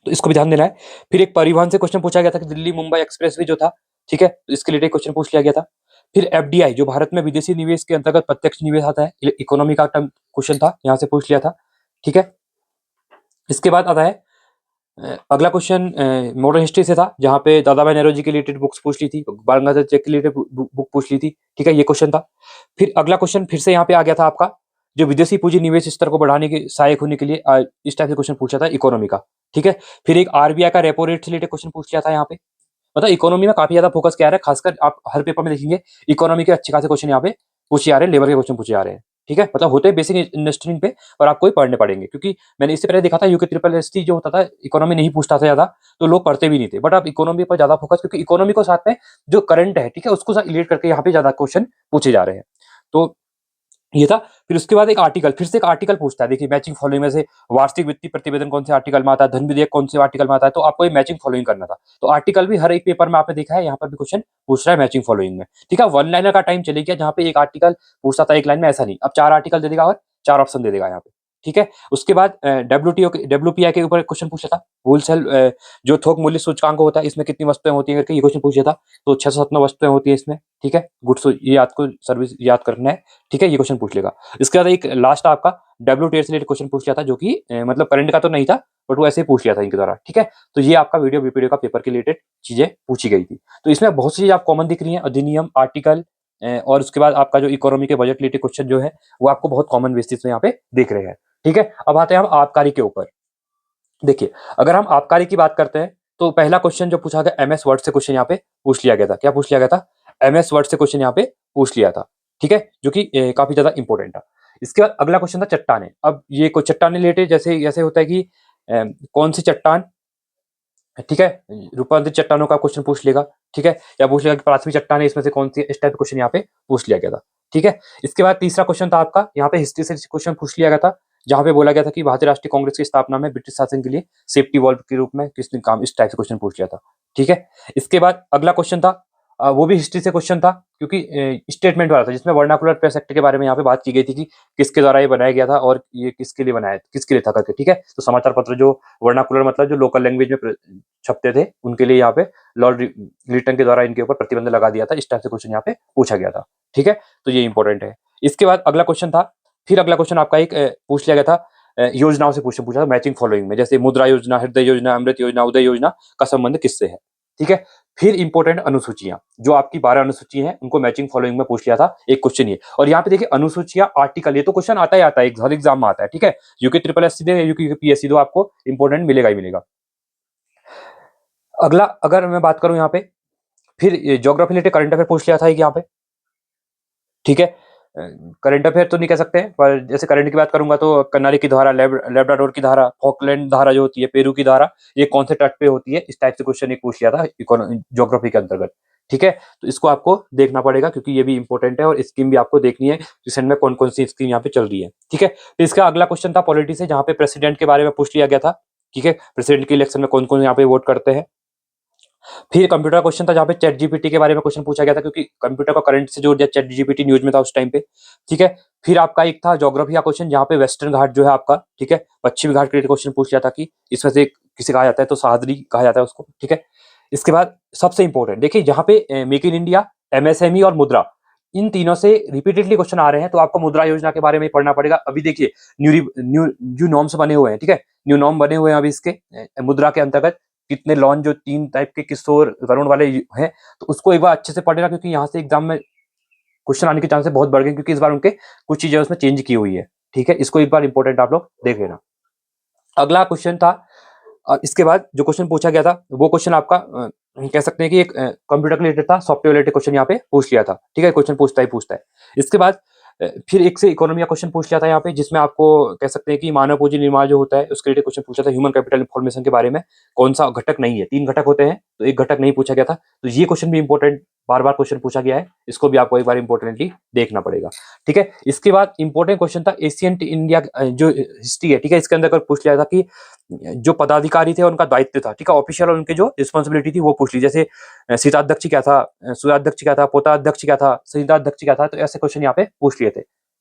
तो इसको भी ध्यान देना है। फिर एक परिवहन से क्वेश्चन पूछा गया था कि दिल्ली मुंबई एक्सप्रेस वे जो था, ठीक है, तो इसके लिए क्वेश्चन पूछ लिया गया था। फिर एफडीआई जो भारत में विदेशी निवेश के अंतर्गत प्रत्यक्ष निवेश आता है, इकोनॉमी का टर्म क्वेश्चन था, यहाँ से पूछ लिया था, ठीक है। इसके बाद आता है अगला क्वेश्चन मॉडर्न हिस्ट्री से था, जहाँ पे दादा भाई नौरोजी के रिलेटेड बुक्स पूछ ली थी, बाल गंगाधर तिलक के रिलेटेड बुक पूछ ली थी, ठीक है, ये क्वेश्चन था। फिर अगला क्वेश्चन फिर से यहाँ पे आ गया था आपका, जो विदेशी पूंजी निवेश स्तर को बढ़ाने के सहायक होने के लिए इस टाइप से क्वेश्चन पूछा था इकोनॉमी का, ठीक है। फिर एक आरबीआई का रेपो रेट से रिलेटेड क्वेश्चन पूछ लिया था यहाँ पे। मतलब इकोनॉमी में काफी ज्यादा फोकस किया है, खासकर आप हर पेपर में देखेंगे इकोनॉमी के अच्छे खासे क्वेश्चन यहाँ पे पूछे जा रहे हैं, लेबर के क्वेश्चन पूछे जा रहे हैं, ठीक है। मतलब होते हैं बेसिक इन्वेस्टिंग पे, और आपको ही पढ़ने पड़ेंगे, क्योंकि मैंने इससे पहले देखा था यूके ट्रिपल एसटी जो होता था, इकोनॉमी नहीं पूछता था ज्यादा, तो लोग पढ़ते भी नहीं थे। बट अब इकोनॉमी पर ज्यादा फोकस, क्योंकि इकोनॉमी को साथ में जो करंट है, ठीक है, उसको साथ रिलेट करके यहाँ पे ज्यादा क्वेश्चन पूछे जा रहे हैं, तो ये था। फिर उसके बाद एक आर्टिकल, फिर से एक आर्टिकल पूछता है, देखिए मैचिंग फॉलोइंग में से वार्षिक वित्तीय प्रतिवेदन कौन से आर्टिकल में आता है, धन विधेयक कौन से आर्टिकल में आता है, तो आपको ये मैचिंग फॉलोइंग करना था। तो आर्टिकल भी हर एक पेपर में आपने देखा है, यहाँ पर भी क्वेश्चन पूछ रहा है मैचिंग फॉलोइंग में, ठीक है। वन लाइनर का टाइम चले गया, जहाँ पे एक आर्टिकल पूछता था एक लाइन में, ऐसा नहीं, अब 4 आर्टिकल दे देगा और 4 ऑप्शन दे देगा यहाँ पे, ठीक है। उसके बाद डब्ल्यूपीआई के ऊपर क्वेश्चन पूछा था, होलसेल जो थोक मूल्य सूचकांक होता है, इसमें कितनी वस्तुएं होती है करके ये क्वेश्चन पूछा था। तो 697 वस्तुएं होती है इसमें, ठीक है, गुड्स, ये आपको सर्विस याद करना है, ठीक है, ये क्वेश्चन पूछ लेगा। इसके बाद एक लास्ट आपका डब्ल्यूटीए से रिलेटेड क्वेश्चन पूछ लिया था, जो कि मतलब करंट का तो नहीं था, बट वो ऐसे ही पूछ लिया था इनके द्वारा, ठीक है। तो ये आपका वीडियो बीपीडीओ का पेपर के रिलेटेड चीजें पूछी गई थी। तो इसमें बहुत सी चीजें आप कॉमन दिख रही हैं, अधिनियम, आर्टिकल, और उसके बाद आपका जो इकोनॉमी के बजट रिलेटेड क्वेश्चन जो है, वो आपको बहुत कॉमन बेसिस में यहाँ पे दिख रहे हैं, ठीक है। अब आते हैं हम आबकारी के ऊपर। देखिए, अगर हम आबकारी की बात करते हैं, तो पहला क्वेश्चन जो पूछा गया एमएस वर्ड से क्वेश्चन यहाँ पे पूछ लिया गया था। क्या पूछ लिया गया था? एमएस वर्ड से क्वेश्चन यहाँ पे पूछ लिया था, ठीक है, जो कि काफी ज्यादा इंपॉर्टेंट था। इसके बाद अगला क्वेश्चन था चट्टाने। अब ये कोई चट्टाने रिलेटेड जैसे जैसे होता है कि कौन सी चट्टान, ठीक है, रूपांतरित चट्टानों का क्वेश्चन पूछ लेगा, ठीक है, या पूछ लेगा कि प्राथमिक चट्टान है इसमें से कौन सी, इस टाइप का क्वेश्चन यहाँ पे पूछ लिया गया था, ठीक है। इसके बाद तीसरा क्वेश्चन था आपका, यहाँ पे हिस्ट्री से क्वेश्चन पूछ लिया गया था, जहां पे बोला गया था कि भारतीय राष्ट्रीय कांग्रेस की स्थापना में ब्रिटिश शासन के लिए सेफ्टी वॉल्व के रूप में किसने काम, इस टाइप से क्वेश्चन पूछ लिया था, ठीक है। इसके बाद अगला क्वेश्चन था वो भी हिस्ट्री से क्वेश्चन था, क्योंकि स्टेटमेंट वाला था, जिसमें वर्नाकुलर प्रेस एक्ट के बारे में यहाँ पे बात की गई थी कि किसके द्वारा ये बनाया गया था और ये किसके लिए बनाया, किसके लिए था करके, ठीक है। तो समाचार पत्र जो वर्नाकुलर मतलब जो लोकल लैंग्वेज में छपते थे, उनके लिए यहाँ पे लॉर्ड लिटन के द्वारा इनके ऊपर प्रतिबंध लगा दिया था, इस टाइप से क्वेश्चन यहाँ पे पूछा गया था, ठीक है। तो ये इंपॉर्टेंट है। इसके बाद अगला क्वेश्चन था, फिर अगला क्वेश्चन आपका एक पूछ लिया गया था योजनाओं से पूछा था मैचिंग फॉलोइंग में, जैसे मुद्रा योजना, हृदय योजना, अमृत योजना, उदय योजना का संबंध किससे है, ठीक है। फिर इंपॉर्टेंट अनुसूचियां, जो आपकी 12 अनुसूची हैं, उनको मैचिंग फॉलोइंग में पूछ लिया था एक क्वेश्चन ये। और यहाँ पे देखिए अनुसूचियां, आर्टिकल, ये तो क्वेश्चन आता ही आता है, हर एग्जाम में आता है, ठीक है। UK triple S C UK PSC दो आपको इंपॉर्टेंट मिलेगा ही मिलेगा। अगला अगर मैं बात करूं यहाँ पे, फिर ज्योग्राफी रिलेटेड करंट अफेयर पूछ लिया था एक यहाँ पे, ठीक है। करंट अफेयर तो नहीं कह सकते, पर जैसे करंट की बात करूंगा तो कनारी की धारा, लेब्राडोर की धारा, फॉकलैंड धारा जो होती है, पेरू की धारा, ये कौन से तट पे होती है, इस टाइप से क्वेश्चन एक पूछ लिया था ज्योग्राफी के अंतर्गत, ठीक है। तो इसको आपको देखना पड़ेगा, क्योंकि ये भी इंपॉर्टेंट है, और स्कीम भी आपको देखनी है रिसेंट में कौन कौन सी स्कीम यहाँ पे चल रही है, ठीक है। तो इसका अगला क्वेश्चन था पॉलिटी से, जहाँ पे प्रेसिडेंट के बारे में पूछ लिया गया था, ठीक है, प्रेसिडेंट के इलेक्शन में कौन कौन यहाँ पे वोट करते हैं। फिर कंप्यूटर क्वेश्चन था, जहाँ पे चैट जीपीटी के बारे में क्वेश्चन पूछा गया था, क्योंकि कंप्यूटर का करंट से जोड़ दिया, चैट जीपीटी न्यूज में था उस टाइम पे, ठीक है। फिर आपका एक था ज्योग्राफी का क्वेश्चन, जहाँ पे वेस्टर्न घाट जो है आपका, ठीक है, पश्चिमी घाट के क्वेश्चन पूछ लिया था कि इसमें से किसे कहा जाता है, तो सह्याद्री कहा जाता है उसको, ठीक है। इसके बाद सबसे इंपॉर्टेंट देखिए, जहाँ पे मेक इन इंडिया, एमएसएमई और मुद्रा, इन तीनों से रिपीटेडली क्वेश्चन आ रहे हैं, तो आपको मुद्रा योजना के बारे में पढ़ना पड़ेगा। अभी देखिए न्यू नॉर्म्स बने हुए हैं, ठीक है, न्यू नॉर्म बने हुए हैं अभी इसके मुद्रा के अंतर्गत, कितने लोन जो 3 टाइप के किशोर तरुण वाले हैं, तो उसको एक बार अच्छे से पढ़ेगा, क्योंकि यहाँ से एग्जाम में क्वेश्चन आने के चांसेस बहुत बढ़ गए, क्योंकि इस बार उनके कुछ चीजें उसमें चेंज की हुई है, ठीक है। इसको एक बार इंपॉर्टेंट आप लोग देख लेना। अगला क्वेश्चन था इसके बाद जो क्वेश्चन पूछा गया था, वो क्वेश्चन आपका कह सकते हैं कि एक कंप्यूटर रिलेटेड था, सॉफ्टवेयर रिलेटेड क्वेश्चन यहाँ पे पूछ लिया था, ठीक है, क्वेश्चन पूछता है। इसके बाद फिर एक से इकोनॉमी का क्वेश्चन पूछ लिया था यहाँ पे, जिसमें आपको कह सकते हैं कि मानव पूंजी निर्माण जो होता है उसके रिलेटेड क्वेश्चन पूछा था, ह्यूमन कैपिटल फॉर्मेशन के बारे में। कौन सा घटक नहीं है, 3 घटक होते हैं तो एक घटक नहीं पूछा गया था। तो ये क्वेश्चन भी इंपॉर्टेंट, बार बार क्वेश्चन पूछा गया है, इसको भी आपको एक बार इंपॉर्टेंटली देखना पड़ेगा। ठीक है, इसके बाद इंपॉर्टेंट क्वेश्चन था एशियंट इंडिया जो हिस्ट्री है। ठीक है, इसके अंदर अगर पूछ लिया था कि जो पदाधिकारी थे उनका दायित्व था, ठीक है, ऑफिशियल, और उनके जो रिस्पॉन्सिबिलिटी थी वो पूछ ली, जैसे शीताध्यक्ष क्या था, सुधाध्यक्ष क्या था, पोताध्यक्ष क्या था, संहिताध्यक्ष क्या था। तो ऐसे क्वेश्चन यहाँ पे पूछ लिए थे।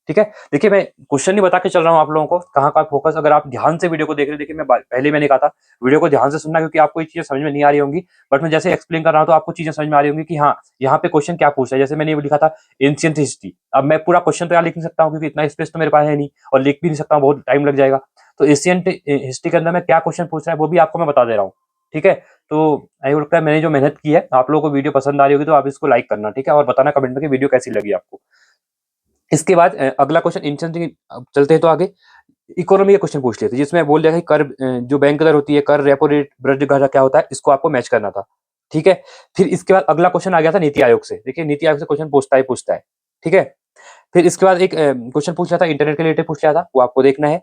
ठीक है, देखिए मैं क्वेश्चन नहीं बता के चल रहा हूँ आप लोगों को, कहाँ का फोकस, अगर आप ध्यान से वीडियो को देख रहे हो, देखिए मैं पहले मैंने कहा था वीडियो को ध्यान से सुनना, क्योंकि आपको ये चीजें समझ में नहीं आ रही होंगी, बट मैं जैसे एक्सप्लेन कर रहा हूँ तो आपको चीजें समझ में आ रही होंगी कि हाँ यहाँ पे क्वेश्चन क्या पूछ रहा है। जैसे मैंने ये लिखा था एंशिएंट हिस्ट्री, अब मैं पूरा क्वेश्चन तो यहाँ लिख नहीं सकता हूँ क्योंकि इतना स्पेस तो मेरे पास है नहीं, और लिख भी नहीं सकता हूँ, बहुत टाइम लग जाएगा। तो एशियंट हिस्ट्री के अंदर में क्या क्वेश्चन पूछ रहा है वो भी आपको मैं बता दे रहा हूँ। ठीक है, तो आई होप कि मैंने जो मेहनत की है आप लोगों को वीडियो पसंद आ रही होगी तो आप इसको लाइक करना, ठीक है, और बताना कमेंट में कि वीडियो कैसी लगी आपको। इसके बाद अगला क्वेश्चन चलते हैं तो आगे इकोनॉमी के क्वेश्चन पूछ लिए थे, जिसमें बोल दिया था कि कर जो बैंक दर होती है, कर, रेपो रेट, ब्रज दर क्या होता है, इसको आपको मैच करना था। ठीक है, फिर इसके बाद अगला क्वेश्चन आ गया था नीति आयोग से। देखिए नीति आयोग से क्वेश्चन पूछता है। ठीक है, फिर इसके बाद एक क्वेश्चन पूछ लिया था इंटरनेट के रिलेटेड पूछ लिया था, वो आपको देखना है।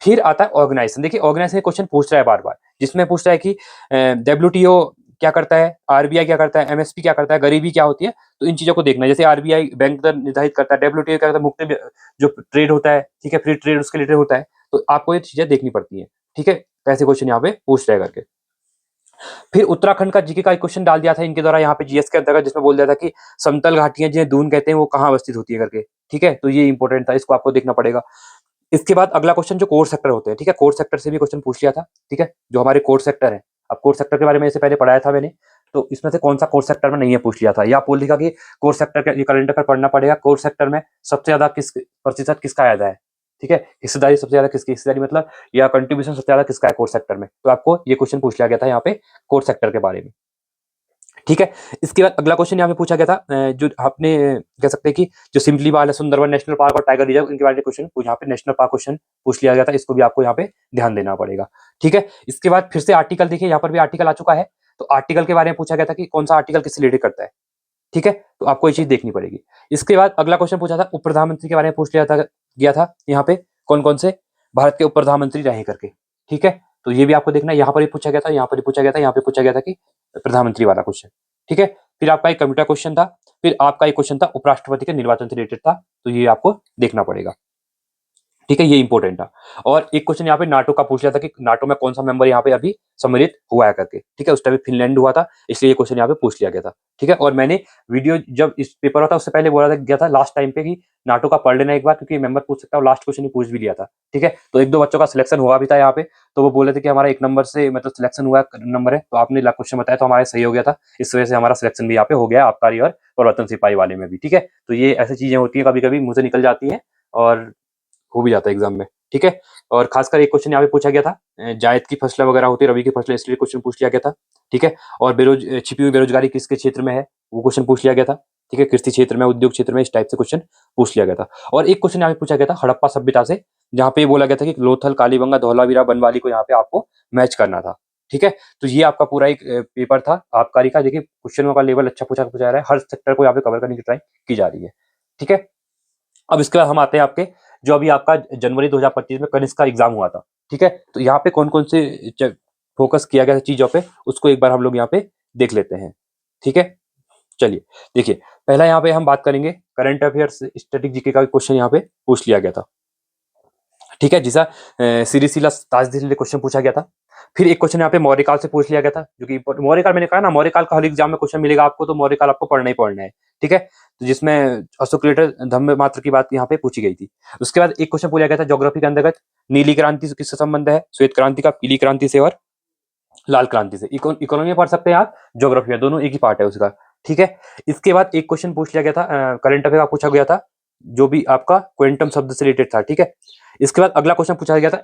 फिर आता है ऑर्गेनाइजेशन। देखिए ऑर्गेनाइजेशन क्वेश्चन पूछ रहा है बार बार, जिसमें पूछ रहा है कि डब्ल्यूटीओ क्या करता है, आरबीआई क्या करता है, एमएसपी क्या करता है, गरीबी क्या होती है। तो इन चीजों को देखना है, जैसे आरबीआई बैंक दर निर्धारित करता है, डब्ल्यूटीओ क्या करता है, मुक्त जो ट्रेड होता है, ठीक है, फ्री ट्रेड उसके रिलेटेड होता है। तो आपको ये चीजें देखनी पड़ती है। ठीक है, कैसे क्वेश्चन यहाँ पे पूछ रहे करके। फिर उत्तराखंड का जीके का एक क्वेश्चन डाल दिया था इनके द्वारा यहाँ पे जीएस के अंतर्गत, जिसमें बोल दिया था कि समतल घाटियां जिन्हें दून कहते हैं वो कहाँ अवस्थित होती है करके। ठीक है, तो ये इंपॉर्टेंट था, इसको आपको देखना पड़ेगा। इसके बाद अगला क्वेश्चन जो कोर सेक्टर होते हैं, ठीक है, कोर सेक्टर से भी क्वेश्चन पूछ लिया था। ठीक है, जो हमारे कोर सेक्टर है, अब कोर सेक्टर के बारे में इससे पहले पढ़ाया था मैंने, तो इसमें से कौन सा कोर सेक्टर में नहीं है पूछ लिया था, या बोल लिखा कि कोर सेक्टर का ये करंट अफेयर पढ़ना पड़ेगा, कोर सेक्टर में सबसे ज्यादा किस प्रतिशत किसका ज्यादा है। ठीक है, हिस्सेदारी सबसे ज्यादा किसकी, हिस्सेदारी मतलब या कंट्रीब्यूशन सबसे ज्यादा किसका है कोर सेक्टर में। तो आपको ये क्वेश्चन पूछ लिया गया था यहाँ पे कोर सेक्टर के बारे में। ठीक है, इसके बाद अगला क्वेश्चन यहाँ पे पूछा गया था जो आपने कह सकते हैं कि जो सिंपली वाला सुंदरवन नेशनल पार्क और टाइगर रिजर्व, इनके बारे में क्वेश्चन यहाँ पे नेशनल पार्क क्वेश्चन पूछ लिया गया था, इसको भी आपको यहाँ पे ध्यान देना पड़ेगा। ठीक है, इसके बाद फिर से आर्टिकल, देखिए यहाँ पर भी आर्टिकल आ चुका है, तो आर्टिकल के बारे में पूछा गया था कि कौन सा आर्टिकल किससे रिलेटेड करता है। ठीक है, तो आपको ये चीज देखनी पड़ेगी। इसके बाद अगला क्वेश्चन पूछा था उप प्रधानमंत्री के बारे में पूछ लिया था गया था, यहाँ पे कौन कौन से भारत के उप प्रधानमंत्री रहे करके। ठीक है, तो ये भी आपको देखना है, यहाँ पर भी पूछा गया था, यहाँ पर भी पूछा गया था, यहाँ पे पूछा गया था कि प्रधानमंत्री वाला क्वेश्चन। ठीक है, फिर आपका एक कंप्यूटर क्वेश्चन था, फिर आपका एक क्वेश्चन था उपराष्ट्रपति के निर्वाचन से रिलेटेड था, तो ये आपको देखना पड़ेगा। ठीक है, ये इंपॉर्टेंट था। और एक क्वेश्चन यहाँ पे नाटो का पूछ लिया था कि नाटो में कौन सा मेंबर यहाँ पे अभी सम्मिलित हुआ है करके। ठीक है, उस टाइम फिनलैंड हुआ था, इसलिए ये क्वेश्चन यहाँ पे पूछ लिया गया था। ठीक है, और मैंने वीडियो जब इस पेपर हुआ था उससे पहले बोला गया था लास्ट टाइम पे कि नाटो का पढ़ लेना एक बार, क्योंकि मेंबर पूछ सकता है, लास्ट क्वेश्चन ही पूछ भी लिया था। ठीक है, तो एक दो बच्चों का सिलेक्शन हुआ भी था यहाँ पे, तो वो बोले थे कि हमारा 1 नंबर से मतलब सिलेक्शन हुआ नंबर है, तो आपने क्वेश्चन बताया तो हमारा सही हो गया था, इस वजह से हमारा सिलेक्शन भी यहाँ पे हो गया आबकारी और प्रवर्तन सिपाही वाले में भी। ठीक है, तो ये ऐसी चीजें होती है, कभी कभी मुंह से निकल जाती है और हो भी जाता है एग्जाम में। ठीक है, और खासकर एक क्वेश्चन यहाँ पे पूछा गया था जायद की फसलें वगैरह होती है, रबी की फसलें, इसलिए क्वेश्चन पूछ लिया गया था। ठीक है, और छिपी हुई बेरोजगारी किसके क्षेत्र में है, वो क्वेश्चन पूछ लिया गया था। ठीक है, कृषि क्षेत्र में, उद्योग क्षेत्र में, इस टाइप से क्वेश्चन पूछ लिया गया था। और एक क्वेश्चन यहाँ पे पूछा गया था हड़प्पा सभ्यता से, जहाँ पे बोला गया था कि लोथल, कालीबंगा, धौलावीरा, बनवाली को यहाँ पे आपको मैच करना था। ठीक है, तो ये आपका पूरा एक पेपर था आबकारी का। देखिए क्वेश्चनों का लेवल अच्छा पूछा जा रहा है, हर सेक्टर को यहाँ पे कवर करने की ट्राई की जा रही है। ठीक है, अब इसके बाद हम आते हैं आपके जो अभी आपका जनवरी 2025 में कनिष्क का एग्जाम हुआ था। ठीक है, तो यहाँ पे कौन कौन से फोकस किया गया चीजों पे, उसको एक बार हम लोग यहाँ पे देख लेते हैं। ठीक है, चलिए देखिए, पहला यहाँ पे हम बात करेंगे करंट अफेयर्स स्टैटिक जीके का क्वेश्चन यहाँ पे पूछ लिया गया था। ठीक है, जिसा सिरिसिला ताजदील क्वेश्चन पूछा गया था। फिर एक क्वेश्चन यहाँ पे मौर्यकाल से पूछ लिया गया था, जो कि मौर्यकाल, मैंने कहा ना मौर्यकाल का हर एग्जाम में क्वेश्चन मिलेगा आपको, तो मौर्यकाल आपको पढ़ना ही पढ़ना है। ठीक है, तो जिसमें अशोक लेटर धम्म मात्र की बात यहाँ पे पूछी गई थी। उसके बाद एक क्वेश्चन पूछा गया था ज्योग्राफी के अंतर्गत, नीली क्रांति से किससे संबंध है, श्वेत क्रांति का, पीली क्रांति से और लाल क्रांति से। इकोनॉमी में पढ़ सकते हैं आप, ज्योग्राफी में, दोनों एक ही पार्ट है उसका। ठीक है, इसके बाद एक क्वेश्चन पूछ लिया गया था करंट अफेयर का पूछा गया था, जो भी आपका क्वांटम शब्द से रिलेटेड था। ठीक है, इसके बाद अगला क्वेश्चन पूछा गया था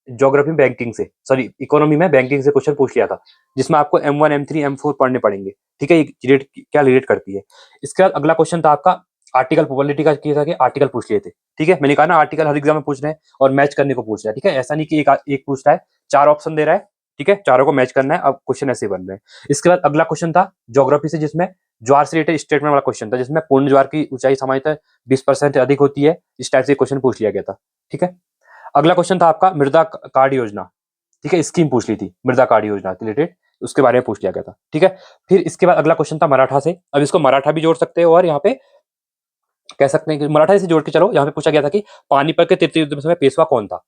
ज्योग्राफी में बैंकिंग से, सॉरी इकोनॉमी में बैंकिंग से क्वेश्चन पूछ लिया था, जिसमें आपको M1 M3 M4 पढ़ने पड़ेंगे। ठीक है, क्या रिलेट करती है। इसके बाद अगला क्वेश्चन था आपका आर्टिकल प्रोबेबिलिटी का, किया था कि आर्टिकल पूछ लिए थे। ठीक है, मैंने कहा ना आर्टिकल हर एग्जाम में पूछ रहे हैं और मैच करने को पूछ रहा है। ठीक है, ऐसा नहीं कि एक पूछ रहा है, 4 ऑप्शन दे रहा है, ठीक है, चारों को मैच करना है। अब क्वेश्चन ऐसे बन रहे हैं। इसके बाद अगला क्वेश्चन था ज्योग्राफी से, जिसमें ज्वार से रिलेटेड स्टेटमेंट वाला क्वेश्चन था, जिसमें पूर्ण ज्वार की ऊंचाई सामान्यतः 20% अधिक होती है। इस टाइप से क्वेश्चन पूछ लिया गया था। ठीक है, अगला क्वेश्चन था आपका मृदा कार्ड योजना। ठीक है, स्कीम पूछ ली थी मृदा कार्ड योजना रिलेटेड, उसके बारे में पूछ लिया गया था। ठीक है, फिर इसके बाद अगला क्वेश्चन था मराठा से। अब इसको मराठा भी जोड़ सकते हो और यहाँ पे कह सकते हैं कि मराठा से जोड़ के चलो। यहाँ पे पूछा गया था कि पानीपत के तृतीय युद्ध में समय पेशवा कौन था।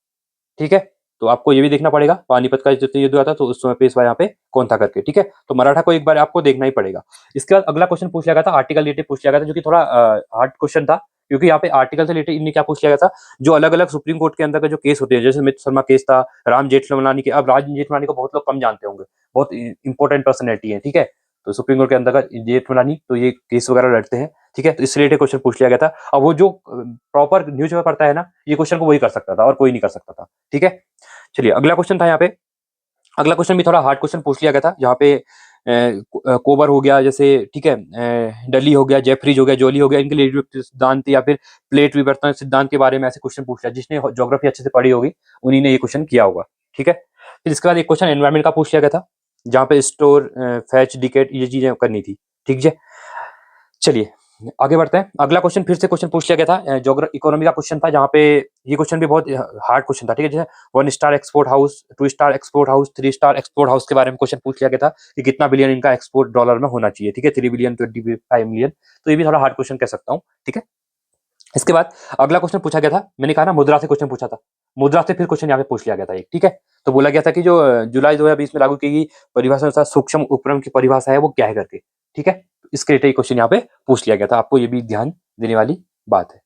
ठीक है, तो आपको ये भी देखना पड़ेगा पानीपत का जो युद्ध हुआ था तो उस समय पेशवा यहाँ पे कौन था करके। ठीक है, तो मराठा को एक बार आपको देखना ही पड़ेगा। इसके बाद अगला क्वेश्चन पूछ लिया गया था आर्टिकल रिलेटेड पूछ लिया गया था, जो कि थोड़ा हार्ड क्वेश्चन था, क्योंकि यहाँ पे आर्टिकल से रिलेटेड इन्हें क्या पूछ लिया गया था, जो अलग अलग सुप्रीम कोर्ट के अंदर का जो केस होते हैं, जैसे अमित शर्मा केस था, राम जेठमलानी के। अब राम जेठमलानी को बहुत लोग कम जानते होंगे, बहुत इंपॉर्टेंट पर्सनैलिटी है। ठीक है, तो सुप्रीम कोर्ट के अंदर का जेठमलानी, तो ये केस वगैरह लड़ते हैं। ठीक है, तो इससे रिलेटेड क्वेश्चन पूछ लिया गया था। अब वो जो प्रॉपर न्यूज पेपर पढ़ता है ना, ये क्वेश्चन को वही कर सकता था और कोई नहीं कर सकता था। ठीक है, चलिए अगला क्वेश्चन था यहाँ पे। अगला क्वेश्चन भी थोड़ा हार्ड क्वेश्चन पूछ लिया गया था, जहाँ पे कोबर हो गया जैसे, ठीक है, डली हो गया, जेफरीज हो गया, जोली हो गया, इनके लिए सिद्धांत या फिर प्लेट विवर्तन सिद्धांत के बारे में ऐसे क्वेश्चन पूछ लिया। जिसने ज्योग्राफी अच्छे से पढ़ी होगी उन्हीं ने ये क्वेश्चन किया होगा। ठीक है, फिर इसके बाद एक क्वेश्चन एनवायरमेंट का पूछ लिया गया था, जहाँ पे स्टोर, फैच, डिकेट, ये चीजें करनी थी। ठीक है, चलिए आगे बढ़ते हैं। अगला क्वेश्चन फिर से क्वेश्चन पूछ लिया गया था, जोग्राफी इकोनॉमी का क्वेश्चन था, जहाँ पे ये क्वेश्चन भी बहुत हार्ड क्वेश्चन था। ठीक है, जैसे 1 star export house, 2 star export house, 3 star export house के बारे में क्वेश्चन पूछ लिया गया था कि कितना बिलियन इनका एक्सपोर्ट डॉलर में होना चाहिए। ठीक है, 3 बिलियन, 25 मिलियन, तो ये भी थोड़ा हार्ड क्वेश्चन कह सकता हूँ। ठीक है, इसके बाद अगला क्वेश्चन पूछा गया था, मैंने कहा ना मुद्रा से क्वेश्चन पूछा था, मुद्रा से फिर क्वेश्चन यहाँ पे पूछ लिया गया था एक। ठीक है, तो बोला गया था कि जो जुलाई 2020 में लागू की गई परिभाषा अनुसार सूक्ष्म उपक्रम की परिभाषा है वो क्या है करके। ठीक है, इसके रिलेटेड क्वेश्चन यहाँ पे पूछ लिया गया था, आपको ये भी ध्यान देने वाली बात है।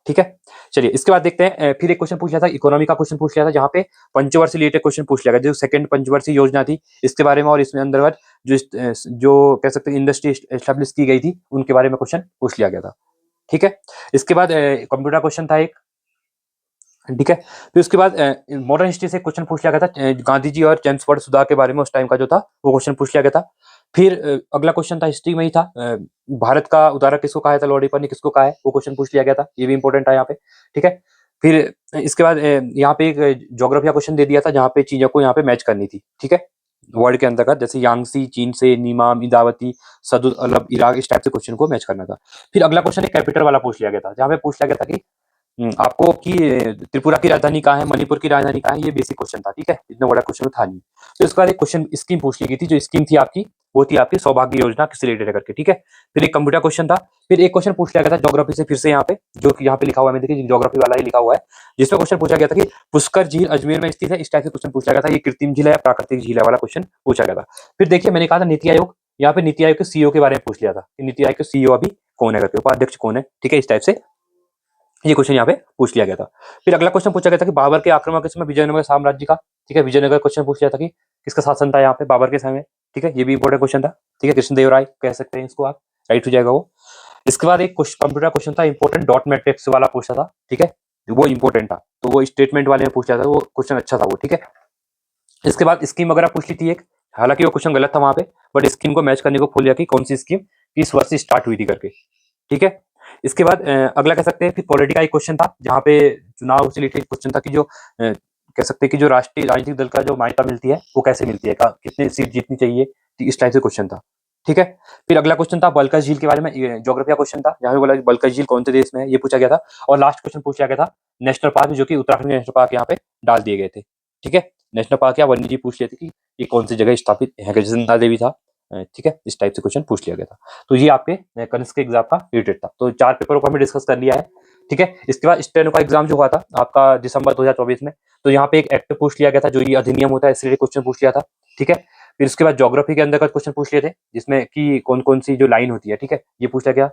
ठीक है, चलिए इसके बाद देखते हैं। फिर एक क्वेश्चन पूछ लिया था, इकोनॉमी का क्वेश्चन पूछ लिया था, जहाँ पे पंचवर्षीय रिलेटेड क्वेश्चन पूछ लिया गया, जो सेकंड पंचवर्षीय योजना थी इसके बारे में, और इसमें अंतर्गत जो कह सकते हैं इंडस्ट्री एस्टेब्लिश की गई थी उनके बारे में क्वेश्चन पूछ लिया गया था। ठीक है, इसके बाद कंप्यूटर क्वेश्चन था एक। ठीक है, फिर उसके बाद मॉडर्न हिस्ट्री से क्वेश्चन पूछ लिया गया था, गांधी जी और चैम्सफोर्ड सुधार के बारे में उस टाइम का जो था वो क्वेश्चन पूछ लिया गया था। फिर अगला क्वेश्चन था हिस्ट्री में ही था, भारत का उदारक किसको कहा था, लॉर्ड रिपन ने किसको कहा है, वो क्वेश्चन पूछ लिया गया था, ये भी इंपॉर्टेंट है यहाँ पे। ठीक है, फिर इसके बाद यहाँ पे एक ज्योग्राफी का क्वेश्चन दे दिया था, जहाँ पे चीजों को यहाँ पे मैच करनी थी। ठीक है, वर्ल्ड के अंतर्गत, जैसे यांगसी चीन से, नीमाम, इंदावती, सदुल अरब इराक, इस टाइप से क्वेश्चन को मैच करना था। फिर अगला क्वेश्चन एक कैपिटल वाला पूछ लिया गया था, जहाँ पे पूछ लिया गया था कि आपको कि त्रिपुरा की राजधानी कहाँ है, मणिपुर की राजधानी कहाँ है, ये बेसिक क्वेश्चन था। ठीक है, इतना बड़ा क्वेश्चन था नहीं। तो इसके बाद एक क्वेश्चन स्कीम पूछ ली गई थी, जो स्कीम थी आपकी वो थी आपकी सौभाग्य योजना, किससे रिलेटेड करके। ठीक है, फिर एक कंप्यूटर क्वेश्चन था। फिर एक क्वेश्चन पूछ लिया गया था ज्योग्राफी से, फिर से यहाँ पे, जो कि यहाँ पे लिखा हुआ है, देखिए ज्योग्राफी वाला ही लिखा हुआ है, जिसमें क्वेश्चन पूछा गया था कि पुष्कर झील अजमेर में स्थित है, इस टाइप से क्वेश्चन पूछा गया था, ये कृत्रिम झील है या प्राकृतिक झील है वाला क्वेश्चन पूछा गया था। फिर देखिए मैंने कहा था नीति आयोग, यहाँ पे नीति आयोग के सीईओ के बारे में पूछ लिया था कि नीति आयोग के सीईओ अभी कौन है करके, उपाध्यक्ष कौन है। ठीक है, इस टाइप से ये क्वेश्चन यहाँ पे पूछ लिया गया था। फिर अगला क्वेश्चन पूछा गया था कि बाबर के आक्रमण के समय विजयनगर साम्राज्य का, ठीक है, विजयनगर क्वेश्चन पूछ लिया था कि किसका शासन था यहाँ पे बाबर के समय। ठीक है, ये भी इंपॉर्टेंट क्वेश्चन था। ठीक है, कृष्णदेव राय कह सकते हैं इसको आप, राइट हो जाएगा वो। इसके बाद एक कंप्यूटर क्वेश्चन था इंपॉर्टेंट, डॉट मैट्रिक्स वाला पूछा था। ठीक है, वो इंपॉर्टेंट था, तो वो स्टेटमेंट वाले ने पूछा था, वो क्वेश्चन अच्छा था वो। ठीक है, इसके बाद स्कीम वगैरह पूछ ली थी एक, हालांकि वो क्वेश्चन गलत था वहां पे, बट स्कीम को मैच करने को खोल लिया कि कौन सी स्कीम किस वर्ष से स्टार्ट हुई थी करके। ठीक है, इसके बाद अगला कह सकते हैं फिर पॉलिटी का एक क्वेश्चन था, जहाँ पे चुनाव से रिलेटेड क्वेश्चन था कि जो कह सकते हैं कि जो राष्ट्रीय राजनीतिक दल का जो मान्यता मिलती है वो कैसे मिलती है, कितने सीट जीतनी चाहिए, इस टाइप से क्वेश्चन था। ठीक है, फिर अगला क्वेश्चन था बल्कस झील के बारे में, ज्योग्राफी का क्वेश्चन था, जहाँ पे बोला बल्कस झील कौन से देश में है, ये पूछा गया था। और लास्ट क्वेश्चन पूछा गया था नेशनल पार्क, जो कि उत्तराखंड के नेशनल पार्क यहाँ पे डाल दिए गए थे। ठीक है, नेशनल पार्क या वन्य जीव पूछ लेते कि ये कौन सी जगह स्थापित है, जैसे नंदा देवी था। ठीक है, इस टाइप से क्वेश्चन पूछ लिया गया था। तो ये आपके कनिष्क के एग्जाम का रिलेटेड था। तो 4 पेपरों को हमने डिस्कस कर लिया है। ठीक है, इसके बाद स्टेनो का एग्जाम जो हुआ था आपका दिसंबर 2024 में, तो यहाँ पे एक एक्ट पूछ लिया गया था, जो ये अधिनियम होता है, इससे क्वेश्चन पूछ लिया था। ठीक है, फिर उसके बाद ज्योग्राफी के अंदर का क्वेश्चन पूछ लिए थे, जिसमें कि कौन कौन सी जो लाइन होती है। ठीक है, ये पूछा गया।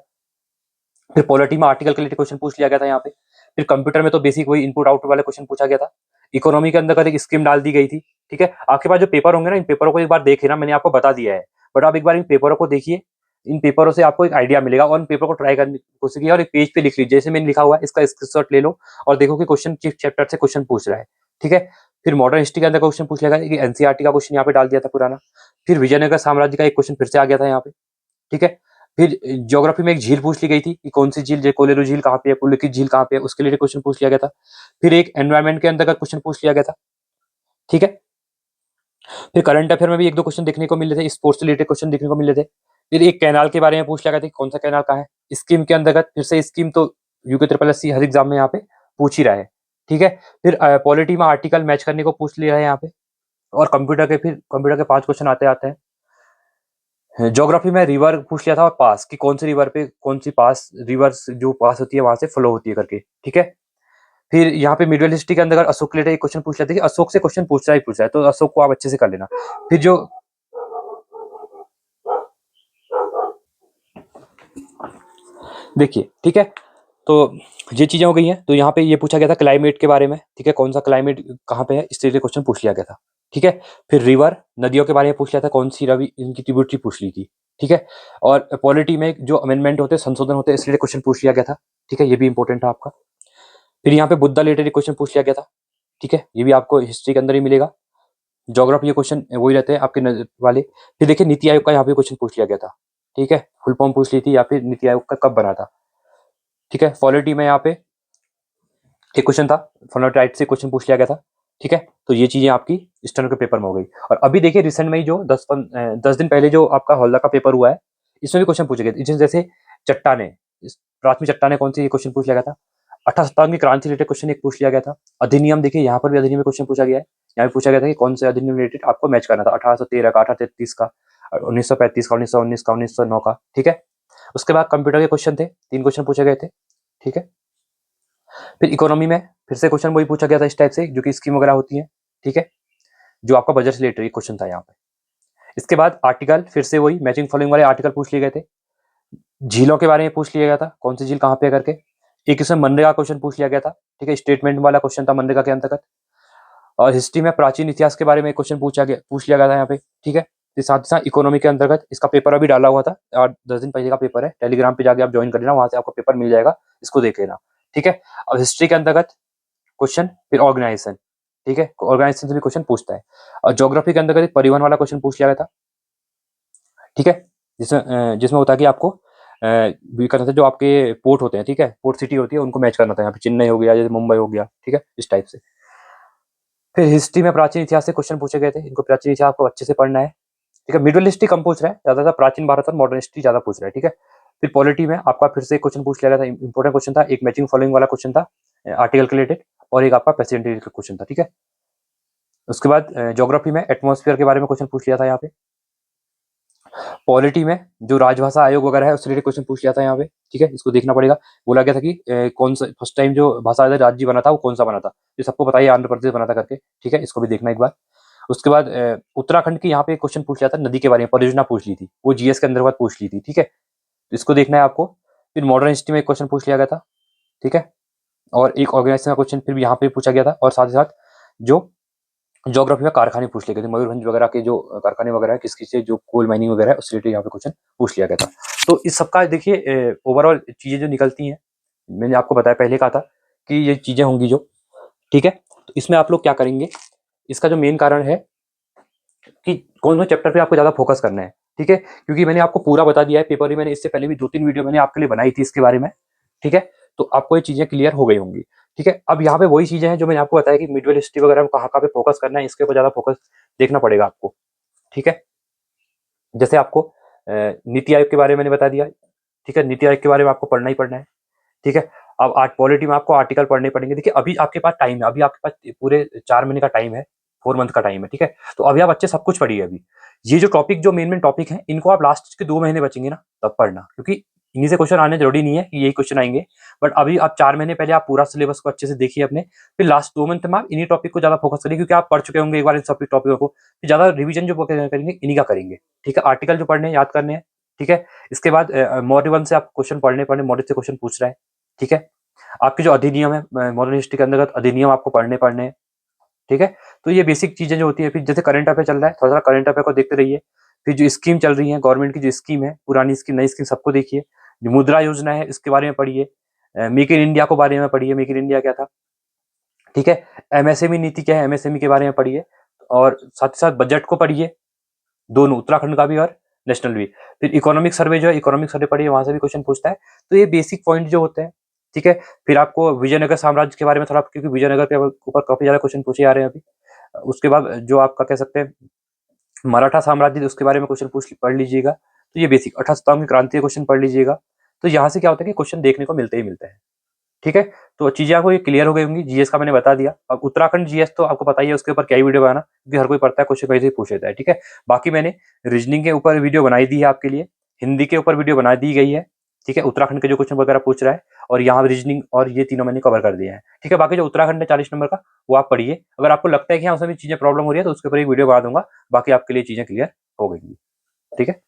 फिर पॉलिटी में आर्टिकल के रिलेटेड क्वेश्चन पूछ लिया गया था यहाँ पे। फिर कंप्यूटर में तो बेसिक वही इनपुट आउटपुट वाले क्वेश्चन पूछा गया था। इकोनॉमी के अंदर एक स्कीम डाल दी गई थी। ठीक है, आपके पास जो पेपर होंगे ना, इन पेपरों को एक बार देख लेना, मैंने आपको बता दिया है, बट आप एक बार इन पेपरों को देखिए, इन पेपरों से आपको एक आइडिया मिलेगा, और इन पेपर को ट्राई करने की कोशिश कीजिए, और एक पेज पे लिख लीजिए, जैसे मैंने लिखा हुआ है, इसका स्क्रीनशॉट ले लो और देखो कि क्वेश्चन किस चैप्टर से क्वेश्चन पूछ रहा है। ठीक है, फिर मॉडर्न हिस्ट्री के अंदर क्वेश्चन पूछ लेगा कि एनसीईआरटी का क्वेश्चन यहाँ पे डाल दिया था पुराना। फिर विजयनगर साम्राज्य का एक क्वेश्चन फिर से आ गया था यहाँ पे। ठीक है, फिर ज्योग्राफी में एक झील पूछ ली गई थी कि कौन सी झील, कोलेरू झील कहाँ पे है, पुलिकित झील कहाँ पे है, उसके लिए क्वेश्चन पूछ लिया गया था। फिर एक एनवायरमेंट के अंतर्गत क्वेश्चन पूछ लिया गया था। ठीक है, फिर करंट अफेयर में भी एक दो क्वेश्चन देखने को मिले थे, स्पोर्ट्स से रिलेटेड क्वेश्चन देखने को मिले थे। फिर एक कैनाल के बारे में पूछ लिया गया था, कौन सा कैनाल कहाँ है, स्कीम के अंतर्गत। फिर से स्कीम तो यूके ट्रिपल एस सी हर एग्जाम में यहाँ पे पूछ ही रहा है, ठीक है। फिर पॉलिटी में आर्टिकल मैच करने को पूछ लिया है यहाँ पे। और कंप्यूटर के 5 क्वेश्चन आते आते हैं। ज्योग्राफी में रिवर पूछ लिया था और पास, कि कौन सी रिवर पे कौन सी पास रिवर जो पास होती है वहां से फ्लो होती है करके, ठीक है। फिर यहाँ पे मिडिल हिस्ट्री के अंदर अशोक के रिलेटेड एक क्वेश्चन पूछ लिया था कि अशोक से क्वेश्चन पूछ रहा है, तो अशोक को आप अच्छे से कर लेना। फिर जो देखिए, ठीक है, तो ये चीजें हो गई हैं। तो यहाँ पे ये पूछा गया था क्लाइमेट के बारे में, ठीक है, कौन सा क्लाइमेट कहाँ पे है, इस रिलेटेड क्वेश्चन पूछ लिया गया था, ठीक है। फिर रिवर नदियों के बारे में पूछ लिया था, कौन सी रवि इनकी ट्रिब्यूटरी पूछ ली थी, ठीक है। और पॉलिटी में जो अमेंडमेंट होते हैं, संशोधन होते हैं, इस रिलेटेड क्वेश्चन पूछ लिया गया था, ठीक है, ये भी इंपॉर्टेंट था आपका। फिर यहाँ पे बुद्धा रिलेटेड क्वेश्चन पूछ लिया गया था, ठीक है, ये भी आपको हिस्ट्री के अंदर ही मिलेगा। ज्योग्राफी के क्वेश्चन वही रहते हैं आपके वाले। फिर देखिए नीति आयोग का यहाँ पे क्वेश्चन पूछ लिया गया था, ठीक है, फुल फॉर्म पूछ ली थी, या फिर नीति आयोग का कब बना था, ठीक है। पॉलिटी में यहाँ पे एक क्वेश्चन था, फोनोटाइट से क्वेश्चन पूछ लिया गया था, ठीक है। तो ये चीजें आपकी स्टेनो के पेपर में हो गई। और अभी देखिए रिसेंट में ही जो 10 दिन पहले जो आपका हौला का पेपर हुआ है, इसमें भी क्वेश्चन पूछे गए, जैसे चट्टाने, प्राथमिक चट्टाने कौन सी, ये क्वेश्चन पूछ लिया गया था। 1857 की क्रांति रिलेटेड क्वेश्चन एक पूछ लिया गया था। अधिनियम देखिए, यहाँ पर भी अधिनियम में क्वेश्चन पूछा गया है। यहाँ भी पूछा गया था कि कौन से अधिनियम रिलेटेड आपको मैच करना था, 1813 का, 1833 का, 1935 का, 1919 का, 1909 का, ठीक है। उसके बाद कंप्यूटर के क्वेश्चन थे, 3 क्वेश्चन पूछे गए थे, ठीक है। फिर इकोनॉमी में फिर से क्वेश्चन वही पूछा गया था इस टाइप से, जो कि स्कीम वगैरह होती है, ठीक है, जो आपका बजट से रिलेटेड क्वेश्चन था यहाँ पे। इसके बाद आर्टिकल, फिर से वही मैचिंग फॉलोइंग वाले आर्टिकल पूछ लिए गए थे। झीलों के बारे में पूछ लिया गया था, कौन सी झील कहाँ पे करके। एक इसमें मनरेगा क्वेश्चन पूछ लिया गया था, ठीक है, स्टेटमेंट वाला क्वेश्चन था मनरेगा के अंतर्गत। और हिस्ट्री में प्राचीन इतिहास के बारे में क्वेश्चन पूछ लिया गया था यहाँ पे, ठीक है। साथ ही साथ इकोनॉमी के अंतर्गत इसका पेपर अभी डाला हुआ था, और 10 दिन पहले का पेपर है, टेलीग्राम पे जाके आप ज्वाइन कर लेना, वहां से आपको पेपर मिल जाएगा, इसको देख लेना, ठीक है। अब हिस्ट्री के अंतर्गत क्वेश्चन, फिर ऑर्गेनाइजेशन, ठीक है, ऑर्गेनाइजेशन से भी क्वेश्चन पूछता है। और ज्योग्राफी के अंतर्गत परिवहन वाला क्वेश्चन पूछ लिया गया था, ठीक है, जिसमें होता है कि आपको भी करना था, जो आपके पोर्ट होते हैं, ठीक है, पोर्ट सिटी होती है, उनको मैच करना था। यहाँ पे चेन्नई हो गया, जैसे मुंबई हो गया, ठीक है, इस टाइप से। फिर हिस्ट्री में प्राचीन इतिहास से क्वेश्चन पूछे गए थे, इनको प्राचीन इतिहास आपको अच्छे से पढ़ना है, ठीक है। मिडिल हिस्ट्री कम पूछ रहा है, ज्यादातर प्राचीन भारत और मॉडर्न हिस्ट्री ज्यादा पूछ रहा है, ठीक है। फिर पॉलिटी में आपका फिर से क्वेश्चन पूछ लिया गया था, इंपॉर्टेंट क्वेश्चन था, एक मैचिंग फॉलोइंग वाला क्वेश्चन था आर्टिकल के रिलेटेड, और एक आपका प्रेसिडेंट रिलेटेड क्वेश्चन था, ठीक है। उसके बाद ज्योग्राफी में एटमॉस्फेयर के बारे में क्वेश्चन पूछ लिया था यहाँ पे। पॉलिटी में जो राजभाषा आयोग वगैरह है, उससे रिलेटेड क्वेश्चन पूछ लिया था यहाँ पे, ठीक है, इसको देखना पड़ेगा। बोला गया था कि कौन सा फर्स्ट टाइम जो भाषा राज्य बना था वो कौन सा बना था, ये सबको बताइए, आंध्र प्रदेश बना था करके, ठीक है, इसको भी देखना एक बार। उसके बाद उत्तराखंड की यहाँ पे क्वेश्चन पूछ लिया था, नदी के बारे में परियोजना पूछ ली थी, वो जीएस के अंतर्गत पूछ ली थी, ठीक है, तो इसको देखना है आपको। फिर मॉडर्न हिस्ट्री में एक क्वेश्चन पूछ लिया गया था, ठीक है। और एक ऑर्गेनाइजेशन का क्वेश्चन फिर भी यहाँ पे पूछा गया था। और साथ ही साथ जो ज्योग्राफी में कारखाने पूछ लिए गए थे, मयूरभंज वगैरह के जो कारखाने वगैरह है, किस किस से जो कोल माइनिंग वगैरह है, उस रिलेटेड यहाँ पे क्वेश्चन पूछ लिया गया था। तो इस सबका देखिए ओवरऑल चीजें जो निकलती हैं, मैंने आपको बताया, पहले कहा था कि ये चीजें होंगी जो, ठीक है। तो इसमें आप लोग क्या करेंगे, इसका जो मेन कारण है कि कौन से चैप्टर पे आपको ज्यादा फोकस करना है, ठीक है, क्योंकि मैंने आपको पूरा बता दिया है पेपर ही, मैंने इससे पहले भी 2-3 वीडियो मैंने आपके लिए बनाई थी इसके बारे में, ठीक है। तो आपको ये चीजें क्लियर हो गई होंगी, ठीक है। अब यहाँ पे वही चीजें हैं जो मैंने आपको बताया कि मिडवेल हिस्ट्री वगैरह में कहाँ कहाँ पे फोकस करना है, इसके ऊपर ज्यादा फोकस देखना पड़ेगा आपको, ठीक है। जैसे आपको नीति आयोग के बारे में मैंने बता दिया, ठीक है, नीति आयोग के बारे में आपको पढ़ना ही पढ़ना है, ठीक है। अब आर्ट पॉलिटी में आपको आर्टिकल पढ़ने पड़ेंगे। देखिए अभी आपके पास टाइम है, अभी आपके पास पूरे 4 महीने का टाइम है, 4 मंथ का टाइम है, ठीक है। तो अभी आप अच्छे सब कुछ पढ़िए। अभी ये जो टॉपिक, जो मेन मेन टॉपिक है, इनको आप लास्ट के 2 महीने बचेंगे ना तब पढ़ना, क्योंकि इन्हीं से क्वेश्चन आने जरूरी नहीं है कि यही क्वेश्चन आएंगे। बट अभी आप 4 महीने पहले आप पूरा सिलेबस को अच्छे से देखिए अपने, फिर लास्ट 2 मंथ में आप इन्हीं टॉपिक को ज्यादा फोकस करिए, क्योंकि आप पढ़ चुके होंगे एक बार इन सब टॉपिकों को, फिर ज्यादा रिविजन जो करेंगे इन्हीं का करेंगे, ठीक है। आर्टिकल जो पढ़ने याद करने हैं, ठीक है। इसके बाद मॉड्यूल 1 से आप क्वेश्चन पढ़ने मॉड्यूल से क्वेश्चन पूछ रहा है, ठीक है। आपके जो अधिनियम है मॉडर्न हिस्ट्री के अंतर्गत, अधिनियम आपको पढ़ने हैं, ठीक है। तो ये बेसिक चीजें जो होती है। फिर जैसे करंट अफेयर चल रहा है, थोड़ा सा करंट अफेयर को देखते रहिए। फिर जो स्कीम चल रही है गवर्नमेंट की, जो स्कीम है, पुरानी स्कीम नई स्कीम सबको देखिए। जो मुद्रा योजना है इसके बारे में पढ़िए, मेक इन इंडिया को बारे में पढ़िए, मेक इन इंडिया क्या था, ठीक है। एमएसएमई नीति क्या है, एमएसएमई के बारे में पढ़िए। और साथ ही साथ बजट को पढ़िए, दोनों, उत्तराखंड का भी और नेशनल भी। फिर इकोनॉमिक सर्वे जो है, इकोनॉमिक सर्वे पढ़िए, वहां से भी क्वेश्चन पूछता है। तो ये बेसिक पॉइंट जो होते हैं, ठीक है। फिर आपको विजयनगर साम्राज्य के बारे में थोड़ा, क्योंकि विजयनगर के ऊपर काफी ज्यादा क्वेश्चन पूछे जा रहे हैं अभी। उसके बाद जो आपका कह सकते हैं मराठा साम्राज्य उसके बारे में क्वेश्चन पढ़ लीजिएगा। तो ये बेसिक 18 शतकाओं की क्रांति के क्वेश्चन पढ़ लीजिएगा। तो यहाँ से क्या होता है कि क्वेश्चन देखने को मिलते ही मिलते हैं। ठीक है, तो चीजें आपको ये क्लियर हो गई होंगी। जीएस का मैंने बता दिया। अब उत्तराखंड जीएस तो आपको पता ही है, उसके ऊपर क्या ही वीडियो बनाना, क्योंकि हर कोई पढ़ता है, क्वेश्चन कहीं से पूछ लेता है। ठीक है, बाकी मैंने रीजनिंग के ऊपर वीडियो बनाई दी है आपके लिए, हिंदी के ऊपर वीडियो बना दी गई है। ठीक है, उत्तराखंड के जो क्वेश्चन वगैरह पूछ रहा है, और यहाँ रीजनिंग और ये तीनों मैंने कवर कर दिया है। ठीक है, बाकी जो उत्तराखंड है 40 नंबर का, वो आप पढ़िए। अगर आपको लगता है कि हाँ उसमें भी चीजें प्रॉब्लम हो रही है, तो उसके ऊपर एक वीडियो बना दूंगा। बाकी आपके लिए चीजें क्लियर हो गई। ठीक है,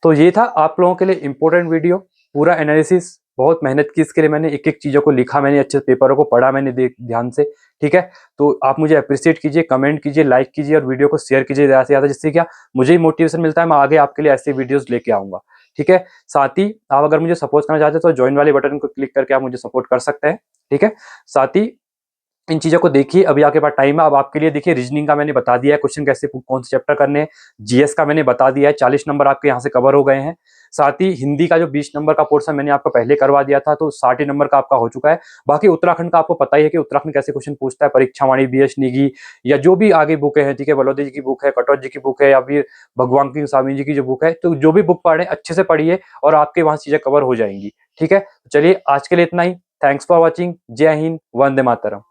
तो ये था आप लोगों के लिए इंपॉर्टेंट वीडियो, पूरा एनालिसिस। बहुत मेहनत की इसके लिए, मैंने एक एक चीज़ों को लिखा, मैंने अच्छे पेपरों को पढ़ा मैंने ध्यान से। ठीक है, तो आप मुझे अप्रिशिएट कीजिए, कमेंट कीजिए, लाइक कीजिए, और वीडियो को शेयर कीजिए ज़्यादा से ज़्यादा, जिससे क्या मुझे ही मोटिवेशन मिलता है, मैं आगे आपके लिए ऐसे वीडियोज़ लेके आऊँगा। ठीक है, साथ ही आप अगर मुझे सपोर्ट करना चाहते हैं तो ज्वाइन वाले बटन को क्लिक करके आप मुझे सपोर्ट कर सकते हैं। ठीक है, साथ ही इन चीज़ों को देखिए, अभी आपके पास टाइम है। अब आपके लिए देखिए, रीजनिंग का मैंने बता दिया है, क्वेश्चन कैसे कौन से चैप्टर करने हैं। जीएस का मैंने बता दिया है, 40 नंबर आपके यहाँ से कवर हो गए हैं। साथ ही हिंदी का जो 20 नंबर का पोर्शन मैंने आपको पहले करवा दिया था, तो 60 नंबर का आपका हो चुका है। बाकी उत्तराखंड का आपको पता ही है कि उत्तराखंड कैसे क्वेश्चन पूछता है, परीक्षावाणी, बीएस निगी, या जो भी आगे बुक है। ठीक है, बलौदी जी की बुक है, कटौत जी की बुक है, या फिर भगवान सिंह स्वामी जी की जो बुक है, तो जो भी बुक पढ़े अच्छे से पढ़िए, और आपके वहाँ चीजें कवर हो जाएंगी। ठीक है, चलिए आज के लिए इतना ही। Thanks for watching. जय हिंद, वंदे मातरम।